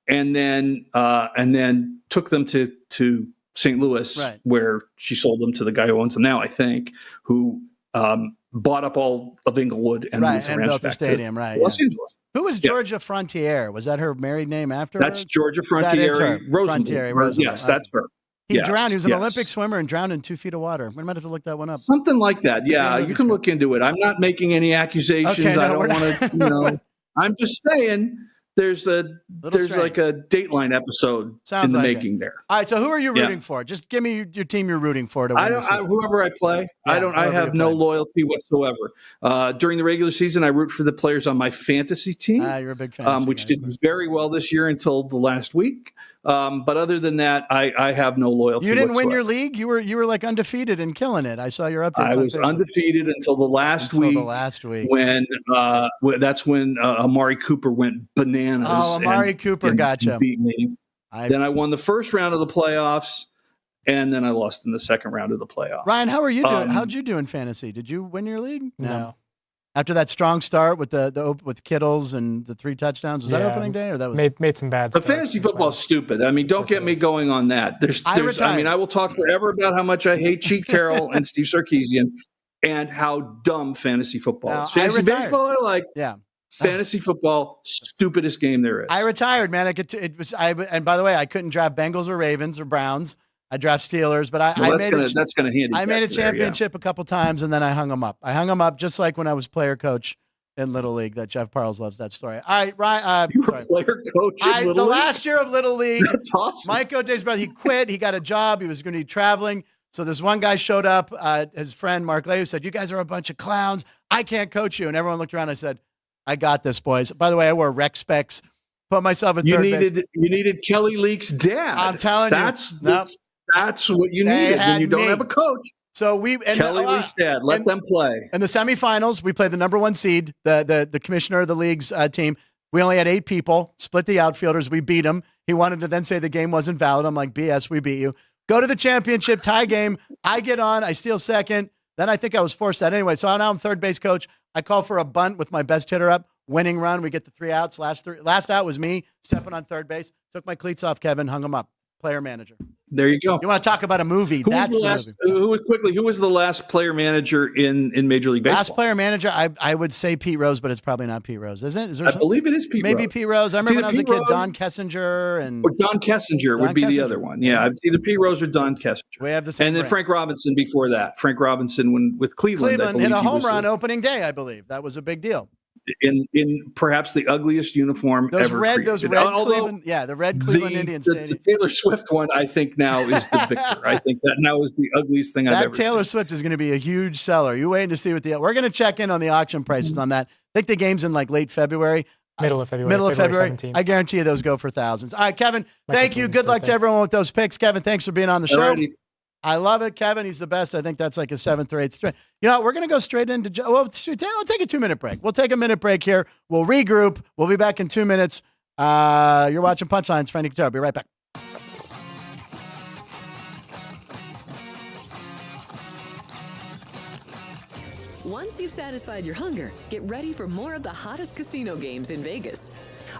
and then took them to St. Louis, where she sold them to the guy who owns them now, I think, who bought up all of Inglewood and moved the Rams built the stadium, Los Angeles. Who was Georgia Frontiere? Was that her married name after? That's Georgia Frontiere Rosenblum. Yes, that's her. He drowned. He was an Olympic swimmer and drowned in 2 feet of water. We might have to look that one up. Something like that. Yeah, you can look into it. I'm not making any accusations. Okay, I don't want to. I'm just saying there's like a Dateline episode in the making there. All right. So who are you rooting for? Just give me your team you're rooting for to win. Whoever I play, I have no loyalty whatsoever. During the regular season, I root for the players on my fantasy team. You're a big fan. Which did very well this year until the last week. But other than that, I have no loyalty. You didn't whatsoever. win your league. You were like undefeated and killing it. I saw your updates. I was undefeated until the last week. When that's when Amari Cooper went bananas. Oh, Amari Cooper gotcha. Beat me. Then I won the first round of the playoffs, and then I lost in the second round of the playoffs. Ryan, how are you doing? How'd you do in fantasy? Did you win your league? No. After that strong start with with Kittles and the 3 touchdowns, was that opening day or that was made some bad? But fantasy football is stupid. I mean, don't get me going on that. I will talk forever about how much I hate Cheat Carroll and Steve Sarkisian and how dumb fantasy football is. Fantasy baseball, I like. Yeah. Fantasy football, stupidest game there is. I retired, man. And by the way, I couldn't draft Bengals or Ravens or Browns. I draft Steelers, but I made a championship a couple times, and then I hung them up. Just like when I was player coach in Little League. That Jeff Parles loves that story. All right, Ryan. You were player coach in Little League? Last year of Little League. That's awesome. Mike O'Day's brother, he quit. He got a job. He was going to be traveling. So this one guy showed up. His friend Mark Lay said, "You guys are a bunch of clowns. I can't coach you." And everyone looked around. I said, "I got this, boys." By the way, I wore rec specs. Put myself at third base. You needed Kelly Leak's dad. I'm telling you. That's what you needed when you don't have a coach. So Kelly Leak's dad. Let them play. In the semifinals, we played the number 1 seed, the commissioner of the league's team. We only had 8 people, split the outfielders. We beat him. He wanted to then say the game wasn't valid. I'm like, BS, we beat you. Go to the championship tie game. I get on. I steal second. Then I think I was forced out anyway. So now I'm third base coach. I call for a bunt with my best hitter up. Winning run. We get the 3 outs. Last out was me stepping on third base. Took my cleats off, Kevin. Hung them up. Player manager. There you go. You want to talk about a movie? Who was the last player manager in Major League Baseball? Last player manager, I would say Pete Rose, but it's probably not Pete Rose, isn't it? I believe it is Pete Rose. Maybe Pete Rose. I remember when I was a kid, Don Kessinger Don Kessinger would be the other one. Yeah, it's either Pete Rose or Don Kessinger. We have the same. And then Frank Robinson before that. Frank Robinson with Cleveland. Cleveland hit a home run opening day, I believe. That was a big deal. In perhaps the ugliest uniform ever created. The red Cleveland Indians. The Taylor Swift one, I think now is the victor. I think that now is the ugliest thing I've ever seen. Taylor Swift is going to be a huge seller. You waiting to see what we're going to check in on the auction prices on that. I think the game's in like late February. Middle of February. 17th. I guarantee you those go for thousands. All right, Kevin, thank you. Good luck to everyone with those picks. Kevin, thanks for being on the show. Alrighty. I love it, Kevin. He's the best. I think that's like a 7th or 8th straight. You know, we're going to go straight into we'll take a 2-minute break. We'll take a minute break here. We'll regroup. We'll be back in 2 minutes. You're watching Punchlines. Frank Nicotero. Be right back. Once you've satisfied your hunger, get ready for more of the hottest casino games in Vegas.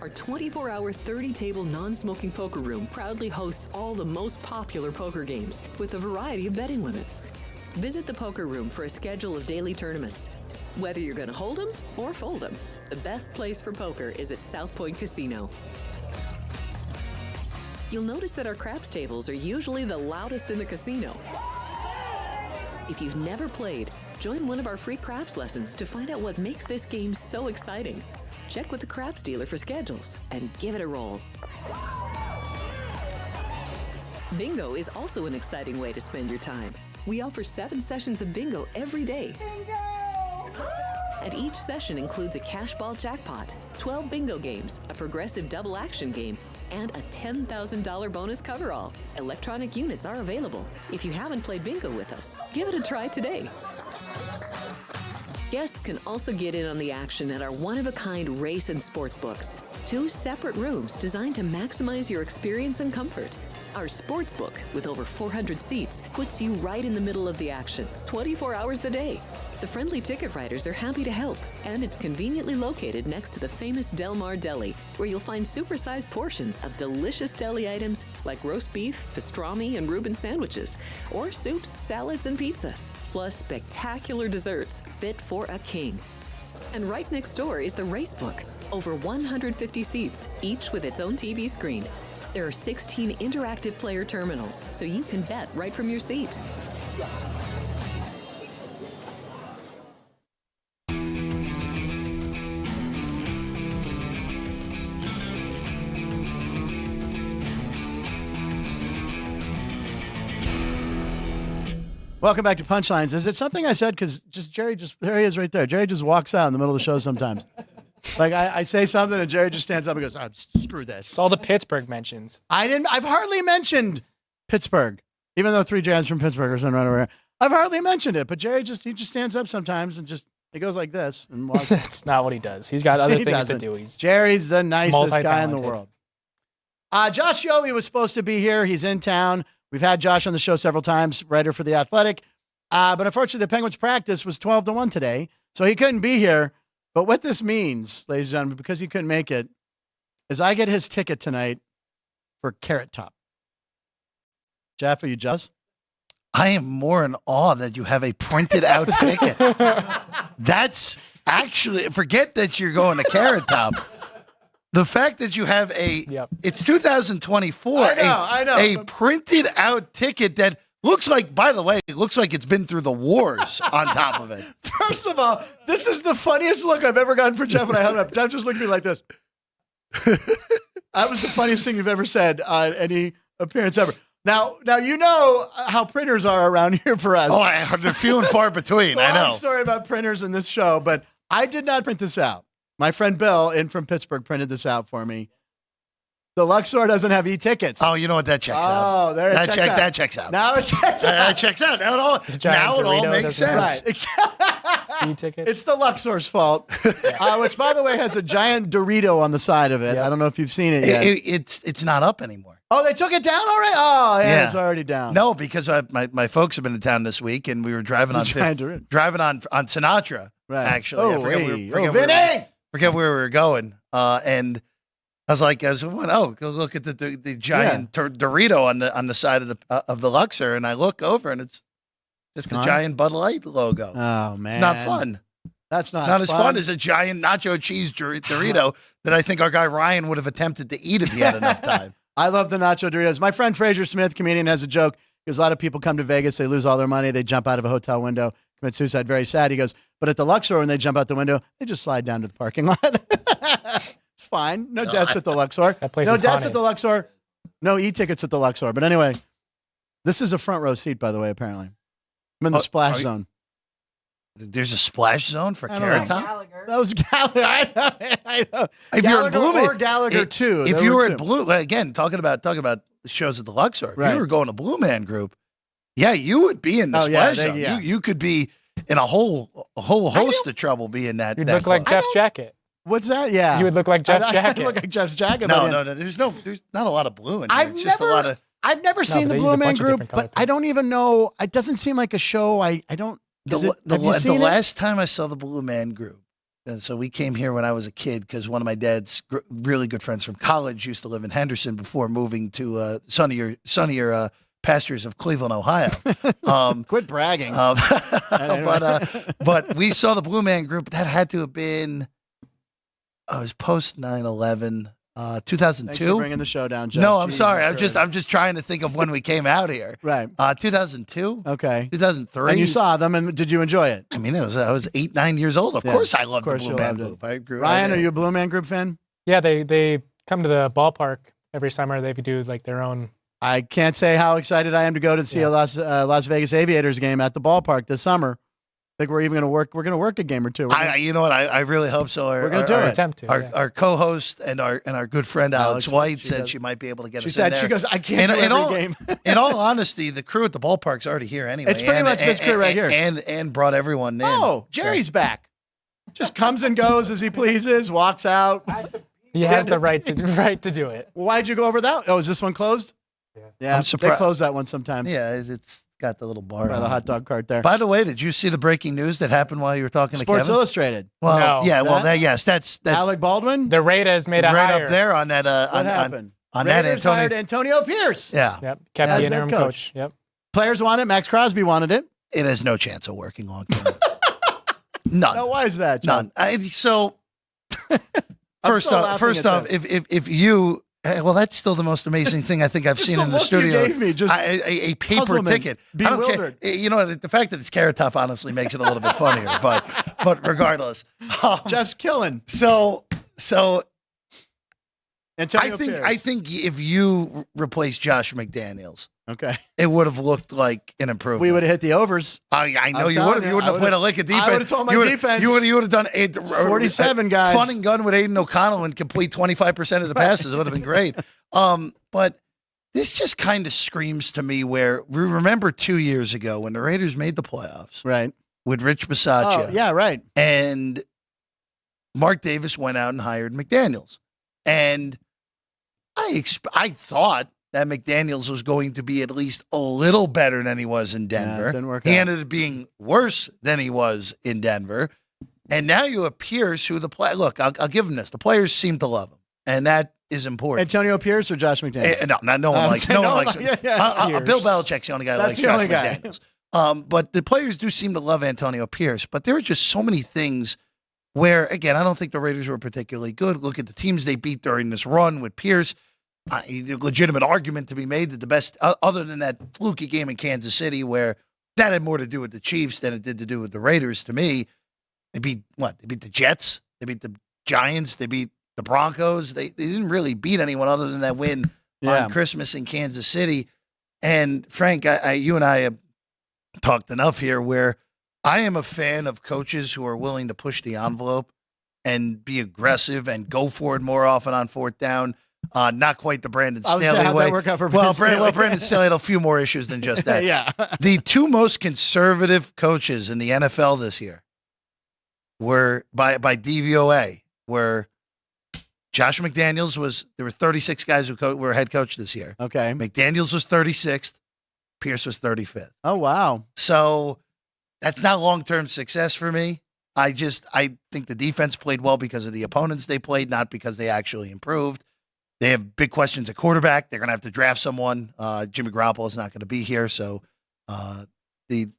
Our 24-hour, 30-table non-smoking poker room proudly hosts all the most popular poker games with a variety of betting limits. Visit the poker room for a schedule of daily tournaments. Whether you're going to hold 'em or fold 'em, the best place for poker is at South Point Casino. You'll notice that our craps tables are usually the loudest in the casino. If you've never played, join one of our free craps lessons to find out what makes this game so exciting. Check with the craps dealer for schedules and give it a roll. Bingo is also an exciting way to spend your time. We offer 7 sessions of bingo every day. Bingo! And each session includes a cash ball jackpot, 12 bingo games, a progressive double action game, and a $10,000 bonus coverall. Electronic units are available. If you haven't played bingo with us, give it a try today. Guests can also get in on the action at our one-of-a-kind race and sports books. 2 separate rooms designed to maximize your experience and comfort. Our sports book, with over 400 seats, puts you right in the middle of the action, 24 hours a day. The friendly ticket writers are happy to help, and it's conveniently located next to the famous Del Mar Deli, where you'll find supersized portions of delicious deli items like roast beef, pastrami, and Reuben sandwiches, or soups, salads, and pizza. Plus spectacular desserts fit for a king. And right next door is the race book. Over 150 seats, each with its own TV screen. There are 16 interactive player terminals, so you can bet right from your seat. Welcome back to Punchlines. Is it something I said? Because there he is right there. Jerry just walks out in the middle of the show sometimes. Like I say something and Jerry just stands up and goes, screw this. It's all the Pittsburgh mentions. I've hardly mentioned Pittsburgh, even though 3 Jans from Pittsburgh are running over here. I've hardly mentioned it, but Jerry just stands up sometimes and he goes like this and walks. That's not what he does. He's got other things to do. Jerry's the nicest guy in the world. Josh Yohe was supposed to be here. He's in town. We've had Josh on the show several times, writer for The Athletic. But unfortunately, the Penguins' practice was 12-1 today, so he couldn't be here. But what this means, ladies and gentlemen, because he couldn't make it, is I get his ticket tonight for Carrot Top. Jeff, are you jealous? I am more in awe that you have a printed out ticket. That's actually, forget that you're going to Carrot Top. The fact that you have it's 2024, I know. a printed out ticket that looks like, by the way, it looks like it's been through the wars on top of it. First of all, this is the funniest look I've ever gotten for Jeff when I held it up. Jeff just looked at me like this. That was the funniest thing you've ever said on any appearance ever. Now you know how printers are around here for us. Oh, they're few and far between. I know. Long story about printers in this show, but I did not print this out. My friend Bill, in from Pittsburgh, printed this out for me. The Luxor doesn't have e-tickets. Oh, you know what? That checks out. Oh, there it checks out. That checks out. Now it checks out. That checks out. Now it all makes sense. Right. E-ticket. It's the Luxor's fault, which, by the way, has a giant Dorito on the side of it. Yep. I don't know if you've seen it yet. It's not up anymore. Oh, they took it down already? Oh, yeah. It's already down. No, because my folks have been in town this week, and we were driving on Sinatra. Right. Actually, Oh, forget where we were going, and I was like, go look at the giant Dorito on the side of the Luxor, and I look over, and it's just a giant Bud Light logo. Oh man, it's not fun. That's not as fun as a giant nacho cheese Dorito that I think our guy Ryan would have attempted to eat if he had enough time. I love the nacho Doritos. My friend Fraser Smith, comedian, has a joke. Because a lot of people come to Vegas, they lose all their money, they jump out of a hotel window, commit suicide. Very sad. He goes, but at the Luxor, when they jump out the window, they just slide down to the parking lot. It's fine. No deaths at the Luxor. That place no is deaths haunted. at the Luxor. No e-tickets at the Luxor. But anyway, this is a front row seat, by the way, apparently. I'm in the splash zone. There's a splash zone for Carrot Top? That was Gallagher. I know. If Gallagher you're in Blue or Gallagher too. If you were at Blue, again, talking about shows at the Luxor, if you were going to Blue Man Group, you would be in the splash zone. You could be in a whole host of trouble being that. You'd look like Jeff's jacket. What's that? Yeah. You would look like Jeff's jacket. I look like Jeff's jacket. No. There's not a lot of blue in here. It's just a lot of. I've never seen the Blue Man Group, but I don't even know. It doesn't seem like a show. I don't. The last time I saw the Blue Man Group, and so we came here when I was a kid because one of my dad's really good friends from college used to live in Henderson before moving to sunnier pastures of Cleveland, Ohio. Quit bragging. But we saw the Blue Man Group. That had to have been, it was post 9/11. 2002. Thanks for bringing the show down, Jeff. No, I'm sorry. I'm just trying to think of when we came out here. Right. 2002. Okay. 2003. And you saw them, and did you enjoy it? I mean, I was 8, 9 years old. Of course, I loved the Blue Man Group. Ryan, are you a Blue Man Group fan? Yeah, they come to the ballpark every summer. They do like their own. I can't say how excited I am to go to see a Las Vegas Aviators game at the ballpark this summer. I think we're even going to work. We're going to work a game or two. You know what? I really hope so. We're going to do it. Attempt to. Our co-host and our good friend Alex White said she might be able to get us in there. She goes, I can't do every game. In all honesty, the crew at the ballpark's already here anyway. It's pretty much this crew right here. And brought everyone in. Oh, Jerry's back. Just comes and goes as he pleases, walks out. He has the right to do it. Why'd you go over that? Oh, is this one closed? Yeah, I'm surprised. They close that one sometimes. Yeah, it's got the little bar by the hot dog cart there. By the way, did you see the breaking news that happened while you were talking to Kevin? Sports Illustrated. Well, No. yeah, well, that's Alec Baldwin. The Raiders made a right hire. up there on that. What happened? On Raiders that hired Antonio Pierce. Yeah. Yep. Kept the interim coach. Yep. Players want it. Max Crosby wanted it. It has no chance of working long term. None. No, why is that, John? None. First off, if you. Well, that's still the most amazing thing I think I've seen in the studio. You gave me just a paper ticket. I don't care. You know, the fact that it's Carrot Top honestly makes it a little bit funnier. But regardless, Jeff's killing. So Antonio Pierce. I think if you replace Josh McDaniels, okay, it would have looked like an improvement. We would have hit the overs. I know you would have. You wouldn't have played a lick of defense. I would have told my defense. You would have done 47 guys. Fun and gun with Aiden O'Connell and complete 25% of the passes. It would have been great. But this just kind of screams to me where we remember 2 years ago when the Raiders made the playoffs, right? With Rich Bisaccia. Oh, yeah, right. And Mark Davis went out and hired McDaniels, and I thought that McDaniels was going to be at least a little better than he was in Denver. Didn't work He out. ended up being worse than he was in Denver. And now you have Pierce, who look, I'll give him this. The players seem to love him, and that is important. Antonio Pierce or Josh McDaniels? No one likes. No one likes him. Yeah. Bill Belichick's the only guy that That's likes the Josh only guy. McDaniels. But the players do seem to love Antonio Pierce. But there are just so many things where, again, I don't think the Raiders were particularly good. Look at the teams they beat during this run with Pierce. A legitimate argument to be made that the best, other than that fluky game in Kansas City, where that had more to do with the Chiefs than it did to do with the Raiders. To me, they beat what? They beat the Jets. They beat the Giants. They beat the Broncos. They didn't really beat anyone other than that win on Christmas in Kansas City. And Frank, you and I have talked enough here where I am a fan of coaches who are willing to push the envelope and be aggressive and go for it more often on fourth down. Not quite the Brandon Staley how'd way. that work out for Brandon Staley? Brandon Staley had a few more issues than just that. Yeah. The two most conservative coaches in the NFL this year were by DVOA were Josh McDaniels there were 36 guys who were head coach this year. Okay. McDaniels was 36th. Pierce was 35th. Oh, wow. So that's not long-term success for me. I think the defense played well because of the opponents they played, not because they actually improved. They have big questions at quarterback. They're going to have to draft someone. Jimmy Garoppolo is not going to be here, so the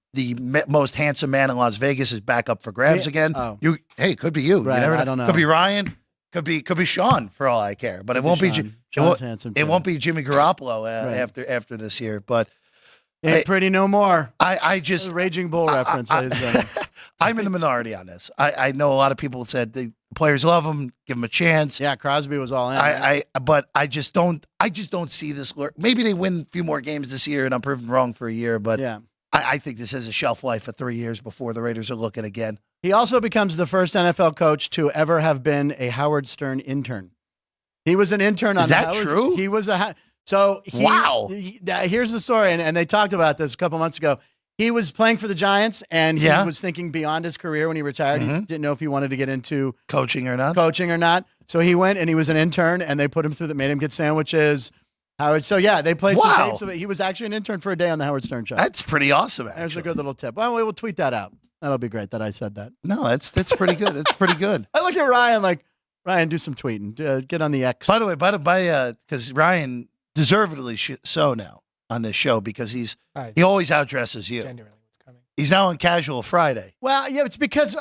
most handsome man in Las Vegas is back up for grabs again. Oh. It could be you. Right, You never I don't know. Could be Ryan. Could be Sean for all I care. But it won't be. Sean's handsome, It too. won't be Jimmy Garoppolo Right. after this year. But Ain't pretty no more. I just Raging Bull reference. ladies and gentlemen. I'm in the minority on this. I know a lot of people said the players love him, give him a chance. Yeah, Crosby was all in. But I just don't see this. Maybe they win a few more games this year, and I'm proven wrong for a year. But yeah. I think this has a shelf life for 3 years before the Raiders are looking again. He also becomes the first NFL coach to ever have been a Howard Stern intern. He was an intern on Is that Howard. true? He was Wow. Here's the story, and they talked about this a couple months ago. He was playing for the Giants, and he was thinking beyond his career when he retired. He didn't know if he wanted to get into Coaching or not. So he went, and he was an intern, and they put him through that, made him get sandwiches. Howard. So yeah, they played some tapes of it. He was actually an intern for a day on the Howard Stern show. That's pretty awesome, actually. There's a good little tip. Well, we will tweet that out. That'll be great that I said that. No, that's pretty good. That's pretty good. I look at Ryan like, Ryan, do some tweeting. Get on the X. By the way, because Ryan deservedly so now on this show because he always outdresses you. Genuinely, what's coming? He's now on Casual Friday. Well, yeah, it's because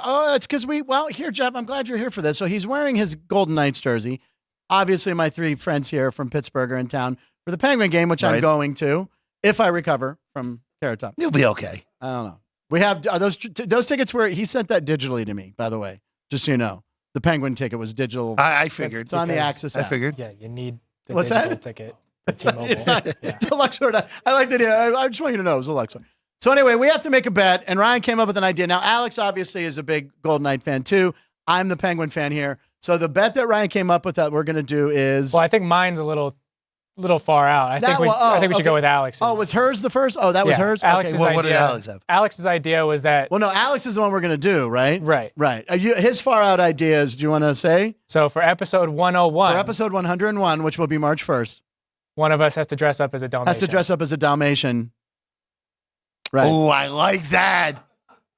here, Jeff, I'm glad you're here for this. So he's wearing his Golden Knights jersey. Obviously, my three friends here from Pittsburgh are in town for the Penguin game, which I'm going to if I recover from Carrot Top. You'll be okay. I don't know. We have those tickets were he sent that digitally to me, by the way, just so you know. The Penguin ticket was digital. I figured. It's on the Axis app. I figured. Yeah, you need the What's digital that? ticket for T-Mobile. It's a Luxor. I like the idea. I just want you to know it was a Luxor. So anyway, we have to make a bet, and Ryan came up with an idea. Now, Alex obviously is a big Golden Knight fan too. I'm the Penguin fan here. So the bet that Ryan came up with that we're going to do is. Well, I think mine's a little far out. I think we should go with Alex's. Oh, was hers the first? Oh, that was hers? Alex's okay. What did Alex have? Alex's idea was that. Well, no, Alex is the one we're going to do, right? Right. Right. His far out ideas, do you want to say? So for episode 101. For episode 101, which will be March 1st. One of us has to dress up as a Dalmatian. Has to dress up as a Dalmatian. Right. Oh, I like that.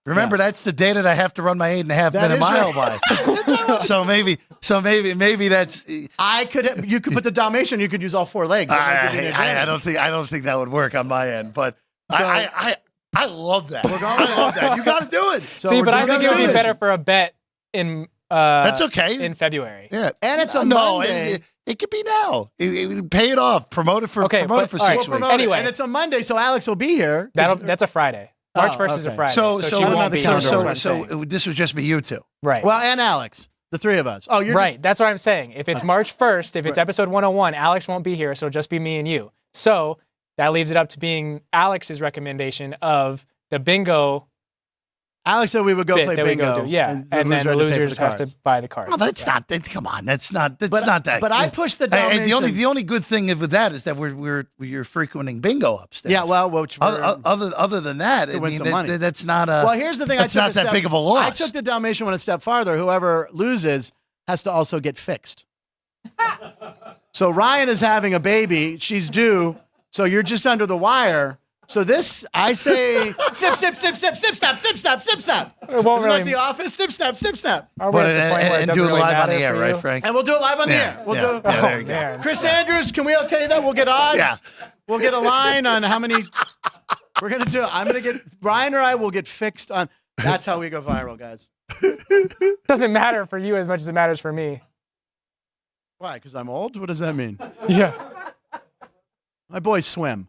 Remember, that's the day that I have to run my 8.5 minute mile by. So maybe that's. You could put the Dalmatian. You could use all four legs. I don't think that would work on my end. But I love that. I love that. You got to do it. So See, but I think it would be better for a bet in. That's okay. In February. Yeah, and it's a Monday. It could be now. Pay it off. Promote it for 6 weeks. Anyway, and it's a Monday, so Alex will be here. That's a Friday. March 1st is a Friday. So she won't be here. So this would just be you two. Right. Well, and Alex, the three of us. Oh, you're right. That's what I'm saying. If it's March 1st, if it's episode 101, Alex won't be here, so it'll just be me and you. So that leaves it up to being Alex's recommendation of the bingo. Alex said we would go play bingo. And then the loser just has to buy the cards. Well, that's not. Come on, that's not that. But I pushed the Dalmatian. The only good thing with that is that we're frequenting bingo upstairs. Yeah, well, other than that, I mean, that's not a. Well, here's the thing. That's not that big of a loss. I took the Dalmatian one a step farther. Whoever loses has to also get fixed. So Ryan is having a baby. She's due. So you're just under the wire. So this, I say, snip, snip, snip, snip, snip, snap, snip, snap, snip, snap. It won't Isn't really. that The Office? Snip, snap, snip, snap. Are we at the point where it And doesn't do it really live on the matter air, for right, you? Frank? And we'll do it live on the Yeah, air. We'll yeah, do yeah, there you go. Man. Chris Andrews, can we okay that? We'll get odds. Yeah. We'll get a line on how many we're going to do. I'm going to get, Ryan or I will get fixed on. That's how we go viral, guys. Doesn't matter for you as much as it matters for me. Why? Because I'm old? What does that mean? Yeah. My boys swim.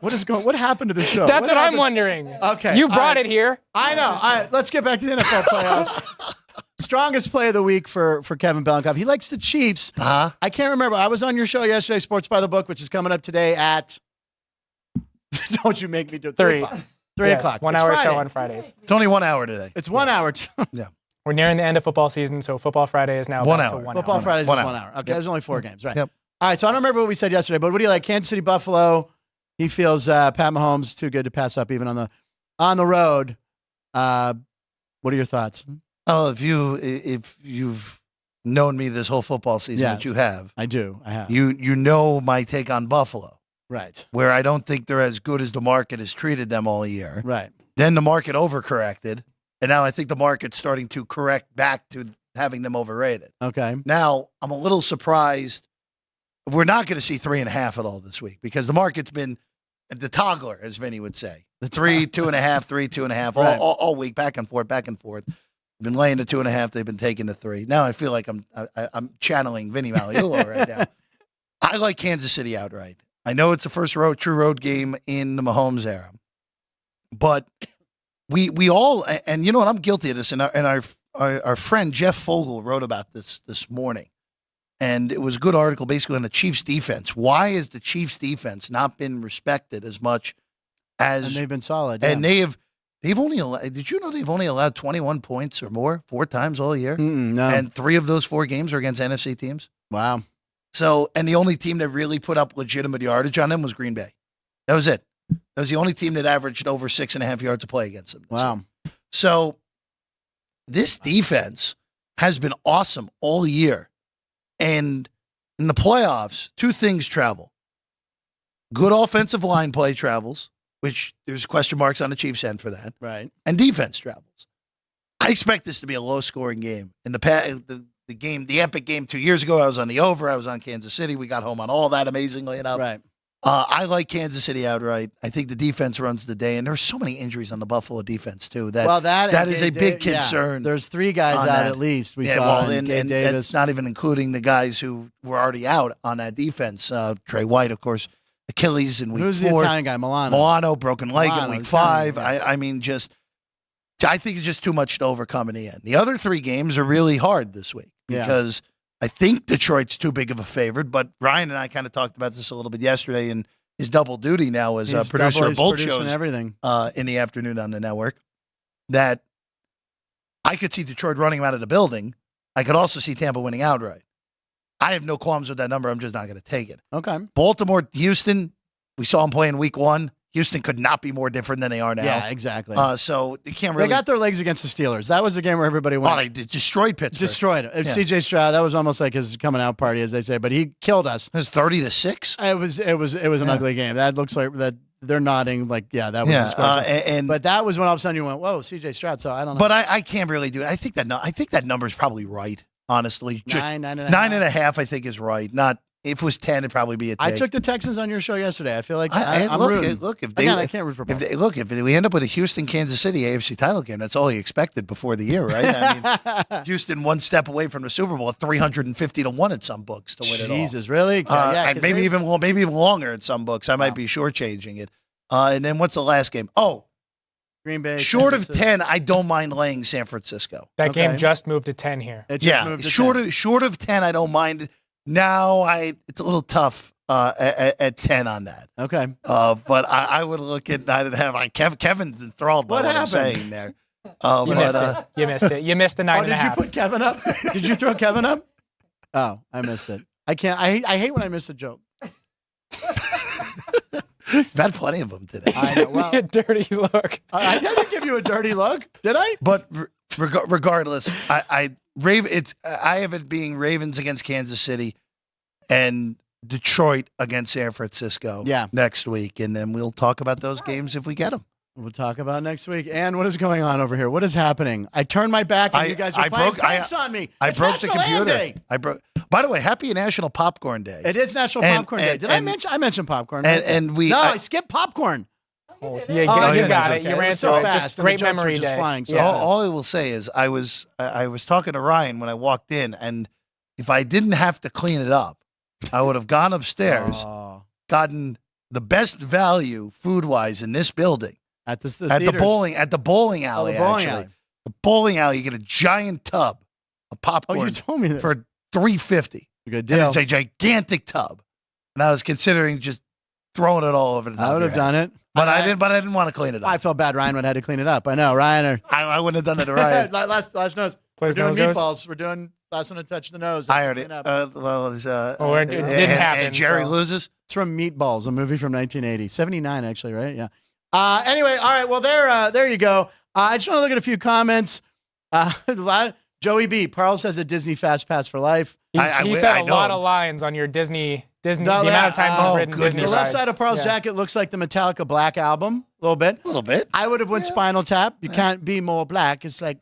What happened to the show? That's what I'm happened? wondering. Okay. You all brought right. it here. I know. All right, let's get back to the NFL playoffs. Strongest play of the week for Kevin Belinkoff. He likes the Chiefs. Uh-huh. I can't remember. I was on your show yesterday, Sports by the Book, which is coming up today at. Don't you make me do it. 3 o'clock. 3 Yes, o'clock. 1 It's hour Friday. show on Fridays. It's only 1 hour today. It's 1 hour. We're nearing the end of football season, so Football Friday is now 1 back hour. to 1 Football hour. Fridays is 1 1 hour. hour. Okay, there's only 4 games, right? Yep. All right, so I don't remember what we said yesterday, but what do you like? Kansas City, Buffalo. He feels Pat Mahomes too good to pass up even on the road. What are your thoughts? Oh, if you've known me this whole football season, Yes. that you have, I do. I have. you know my take on Buffalo, Right. where I don't think they're as good as the market has treated them all year. Right. Then the market overcorrected, and now I think the market's starting to correct back to having them overrated. Okay. Now, I'm a little surprised. We're not going to see 3.5 at all this week because the market's been the toggler, as Vinny would say. The 3, 2.5, 3, 2.5, Right. all week, back and forth, back and forth. Been laying the 2.5. They've been taking the 3. Now I feel like I'm channeling Vinny Magliulo right now. I like Kansas City outright. I know it's the first true road game in the Mahomes era, but we all, and you know what, I'm guilty of this, and our friend Jeff Fogel wrote about this morning, and it was a good article basically on the Chiefs defense. Why has the Chiefs defense not been respected as much as, And they've been solid. and yeah. they've only allowed, did you know they've only allowed 21 points or more 4 times all year? No. And 3 of those 4 games are against NFC teams. Wow. So, and the only team that really put up legitimate yardage on them was Green Bay. That was it. That was the only team that averaged over 6.5 yards a play against them. Wow. So this defense has been awesome all year. And in the playoffs, 2 things travel. Good offensive line play travels, which there's question marks on the Chiefs' end for that, Right. and defense travels. I expect this to be a low-scoring game. In the game, the epic game 2 years ago, I was on the over. I was on Kansas City. We got home on all that, amazingly enough. Right. I like Kansas City outright. I think the defense runs the day, and there's so many injuries on the Buffalo defense too. That is a big concern. There's 3 guys on out that. at least. We Yeah, saw well, and and Gabe that's Davis. not even including the guys who were already out on that defense. Trey White, of course, Achilles in week Who's the 4. Italian guy? Milano. Milano, broken leg in Milano, week Italian, 5. yeah. I mean, I think it's just too much to overcome in the end. The other 3 games are really hard this week Yeah. because I think Detroit's too big of a favorite, but Ryan and I kind of talked about this a little bit yesterday, and his double duty now as He's producer double- of both he's producing shows everything. in the afternoon on the network, that I could see Detroit running him out of the building. I could also see Tampa winning outright. I have no qualms with that number. I'm just not going to take it. Okay. Baltimore, Houston, we saw them play in week 1. Houston could not be more different than they are now. Yeah, exactly. So you can't really. They got their legs against the Steelers. That was the game where everybody went. Oh, they destroyed Pittsburgh. Destroyed it. Yeah. CJ Stroud, that was almost like his coming out party, as they say, but he killed us. It was 30-6. It was an Yeah. ugly game. That looks like that they're nodding like, yeah, that was Yeah, the score. and But that was when all of a sudden you went, whoa, CJ Stroud. So I don't know. but I can't really do it. I think that number is probably right. Honestly, Just 9.5. 9.5. I think is right. Not if it was 10, it'd probably be a take. I took the Texans on your show yesterday. I feel like I'm look, rooting. look, if Again, I can't root for both. if we end up with a Houston Kansas City AFC title game, that's all you expected before the year, right? I mean, Houston one step away from the Super Bowl, 350-1 at some books to win it all. Jesus, really? Yeah, And maybe even longer at some books. I might be shortchanging it. And then what's the last game? Oh, Green Bay. short San of Francisco. 10, I don't mind laying San Francisco. That Okay. game just moved to 10 here. It just Yeah, moved to short 10. of 10, I don't mind. Now it's a little tough at 10 on that. Okay. But I would look at 9.5. Kevin's enthralled by What what I'm happened? saying there. You But, missed it. You missed it. You missed the 9.5. Oh, did you put Kevin up? Did you throw Kevin up? Oh, I missed it. I can't. I hate when I miss a joke. You've had plenty of them today. I know. Well, Dirty look. I didn't give you a dirty look, did I? But regardless, I have it being Ravens against Kansas City and Detroit against San Francisco next week. And then we'll talk about those games if we get them. We'll talk about next week. And what is going on over here? What is happening? I turned my back and you guys are playing pranks on me. I It's broke the National Lamb computer. Day. By the way, happy National Popcorn Day. It is National Popcorn Day. Did I mention? I mentioned popcorn. Right? I skipped popcorn. Oh, yeah, you got it. Okay. You ran so through it. fast. Just and great the jokes were memory just day. flying, so Yeah. All I will say is I was talking to Ryan when I walked in, and if I didn't have to clean it up, I would have gone upstairs, gotten the best value food-wise in this building at the bowling alley. The bowling alley, you get a giant tub of popcorn. Oh, you told me this for $3.50. Good deal. And it's a gigantic tub, and I was considering just throwing it all over the top. I would have done it, but I didn't. But I didn't want to clean it up. I felt bad. Ryan would have had to clean it up. I know, Ryan. I wouldn't have done it to Ryan. last nose. We're doing meatballs. We're doing last one to touch the nose. I already. It didn't happen. And Jerry loses. It's from Meatballs, a movie from 1980, 79 actually, right? Yeah. Anyway, all right. Well, there you go. I just want to look at a few comments. Joey B. Parles has a Disney Fast Pass for life. He said a lot of lines on your Disney. The amount of times you've ridden Disney The rides. left side of Parles' jacket looks like the Metallica Black album, a little bit. I would have went Spinal Tap. You can't be more black. It's like.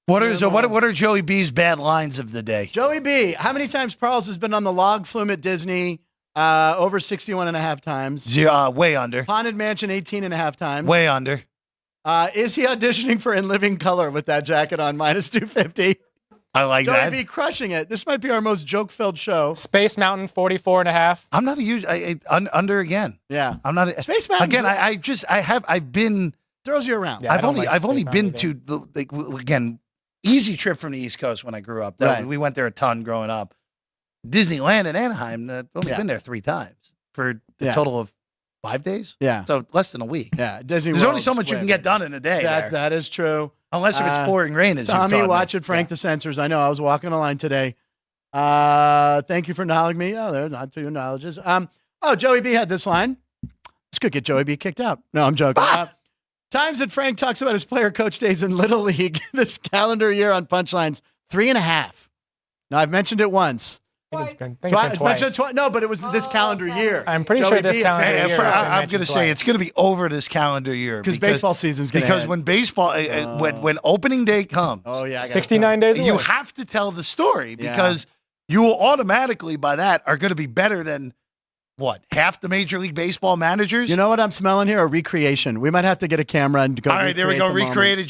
What are Joey B's bad lines of the day? Joey B. How many times Parles has been on the log flume at Disney? Over 61 and a half times. Way under. Haunted Mansion 18 and a half times. Way under. Is he auditioning for In Living Color with that jacket on -250? I like Joey that. B crushing it. This might be our most joke-filled show. Space Mountain 44 and a half. I'm not a huge under again. Yeah, I'm not Space Mountain again. I've been throws you around. Yeah, I've only been to again easy trip from the East Coast when I grew up. We went there a ton growing up. Disneyland in Anaheim. I've only been there 3 times for the total of 5 days. Yeah, so less than a week. Yeah, Disney. There's only so much you can get done in a day. That is true. Unless if it's pouring rain, as Tommy watching Frank the Censors. I know. I was walking a line today. Thank you for knowledging me. Oh, they're not two knowledges. Joey B had this line. This could get Joey B kicked out. No, I'm joking. Times that Frank talks about his player coach days in Little League this calendar year on Punchlines, 3.5. Now, I've mentioned it once. I think it's been twice. No, but it was this calendar year. I'm pretty sure this calendar year. I'm going to say it's going to be over this calendar year because baseball season's going to because when baseball when opening day comes, 69 days away. You have to tell the story because you will automatically by that are going to be better than half the Major League Baseball managers. You know what I'm smelling here? A recreation. We might have to get a camera and go. All right, there we go. Recreated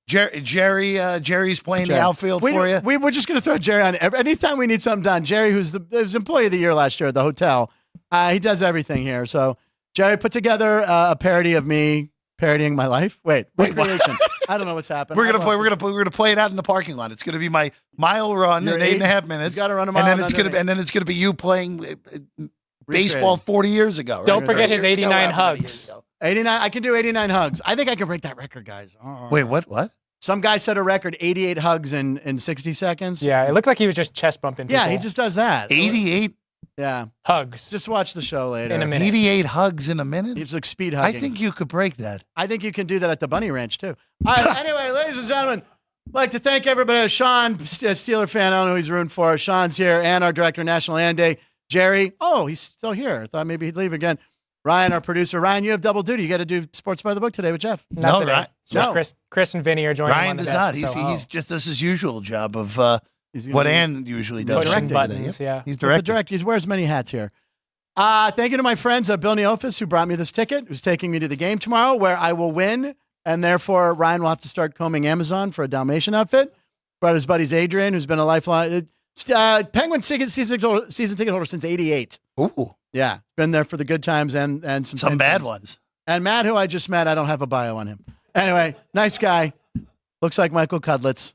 Jerry's playing the outfield for you. We're just going to throw Jerry on. Anytime we need something done, Jerry, who's was Employee of the Year last year at the hotel, he does everything here. So Jerry put together a parody of me parodying my life. Wait, recreation. I don't know what's happening. We're gonna play it out in the parking lot. It's gonna be my mile run in 8.5 minutes. You got to run a mile, and then it's gonna be you playing baseball 40 years ago. Right? Don't forget his 89 hugs. 89. I can do 89 hugs. I think I can break that record, guys. Wait, what? Some guy set a record, 88 hugs in 60 seconds. Yeah, it looked like he was just chest bumping people. Yeah, he just does that. 88? Yeah. Hugs. Just watch the show later. In a minute. 88 hugs in a minute? He's like speed hugging. I think you could break that. I think you can do that at the Bunny Ranch, too. All right, anyway, ladies and gentlemen, I'd like to thank everybody. Sean, a Steeler fan, I don't know who he's rooting for. Sean's here, and our director, National Land Day. Jerry, he's still here. I thought maybe he'd leave again. Ryan, our producer. Ryan, you have double duty. You got to do Sports by the Book today with Jeff. Not today. Right. Just Chris and Vinny are joining Ryan him on the does desk, not. He's just does his usual job of what Ann usually does. Pushing buttons, yeah. He's directing. He wears many hats here. Thank you to my friends, Bill Neofis, who brought me this ticket, who's taking me to the game tomorrow, where I will win, and therefore Ryan will have to start combing Amazon for a Dalmatian outfit. Brought his buddies Adrian, who's been a lifelong Penguin season ticket holder since '88. Ooh. Yeah, been there for the good times and some bad ones. And Matt, who I just met, I don't have a bio on him. Anyway, nice guy. Looks like Michael Cudlitz,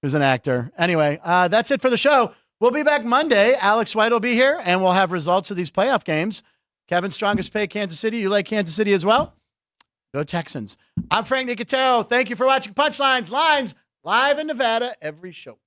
who's an actor. Anyway, that's it for the show. We'll be back Monday. Alex White will be here, and we'll have results of these playoff games. Kevin Strongest Pay Kansas City. You like Kansas City as well? Go Texans. I'm Frank Nicotero. Thank you for watching Punchlines, Lines, live in Nevada every show.